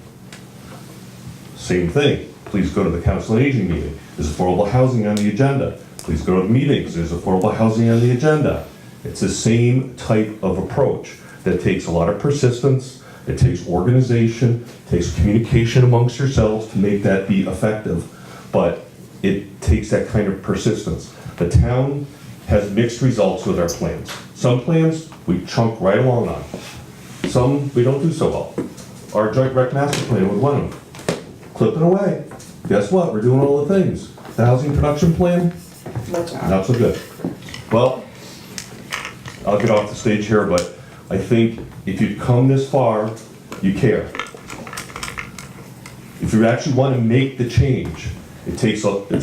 Same thing. Please go to the Council on Aging meeting. Is affordable housing on the agenda? Please go to the meetings. There's affordable housing on the agenda. It's the same type of approach that takes a lot of persistence. It takes organization, it takes communication amongst yourselves to make that be effective. But it takes that kind of persistence. The town has mixed results with our plans. Some plans we chunk right along on. Some we don't do so well. Our joint rec master plan was one of them. Clipping away. Guess what? We're doing all the things. The housing production plan, not so good. Well, I'll get off the stage here, but I think if you've come this far, you care. If you actually want to make the change, it's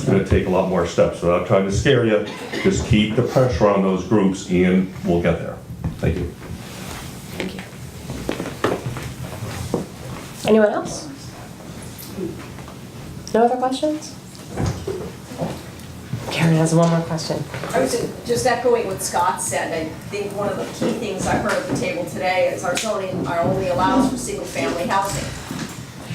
going to take a lot more steps. So I'm not trying to scare you. Just keep the pressure on those groups, and we'll get there. Thank you. Thank you. Anyone else? No other questions? Karen has one more question. I was just echoing what Scott said. I think one of the key things I heard at the table today is our zoning only allows for single-family housing.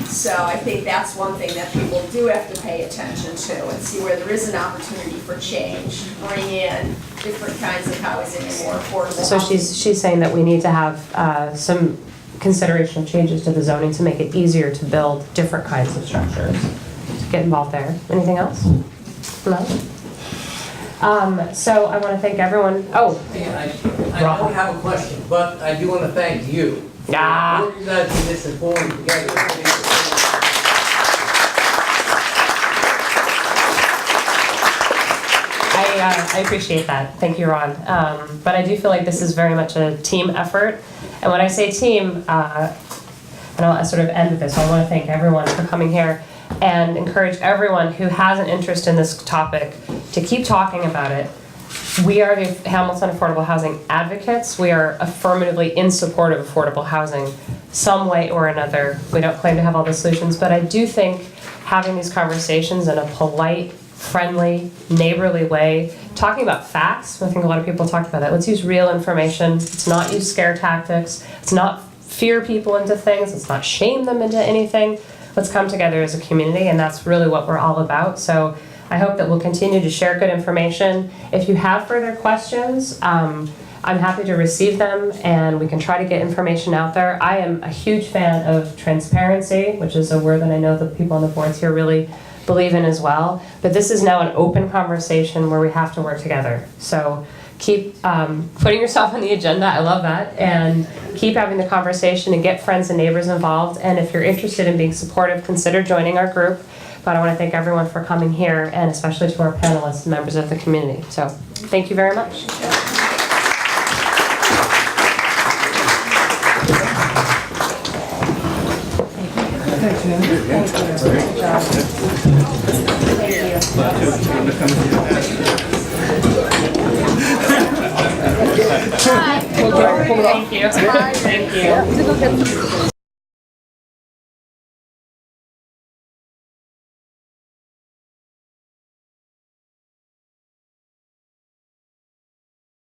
So I think that's one thing that people do have to pay attention to and see where there is an opportunity for change, bring in different kinds of housing and more affordable So housing. she's saying that we need to have some consideration of changes to the zoning to make it easier to build different kinds of structures. Get involved there. Anything else? No? So I want to thank everyone. Oh, I don't have a question, but I do want to thank you for organizing this and pulling together. I appreciate that. Thank you, Ron. But I do feel like this is very much a team effort. And when I say team, and I'll sort of end with this, I want to thank everyone for coming here and encourage everyone who has an interest in this topic to keep talking about it. We are the Hamilton Affordable Housing Advocates. We are affirmatively in support of affordable housing some way or another. We don't claim to have all the solutions, but I do think having these conversations in a polite, friendly, neighborly way, talking about facts. I think a lot of people talk about that. Let's use real information. Let's not use scare tactics. Let's not fear people into things. Let's not shame them into anything. Let's come together as a community, and that's really what we're all about. So I hope that we'll continue to share good information. If you have further questions, I'm happy to receive them, and we can try to get information out there. I am a huge fan of transparency, which is a word that I know the people on the boards here really believe in as well. But this is now an open conversation where we have to work together. So keep putting yourself on the agenda. I love that. And keep having the conversation and get friends and neighbors involved. And if you're interested in being supportive, consider joining our group. But I want to thank everyone for coming here, and especially to our panelists and members of the community. So thank you very much. Thank you. Thank you.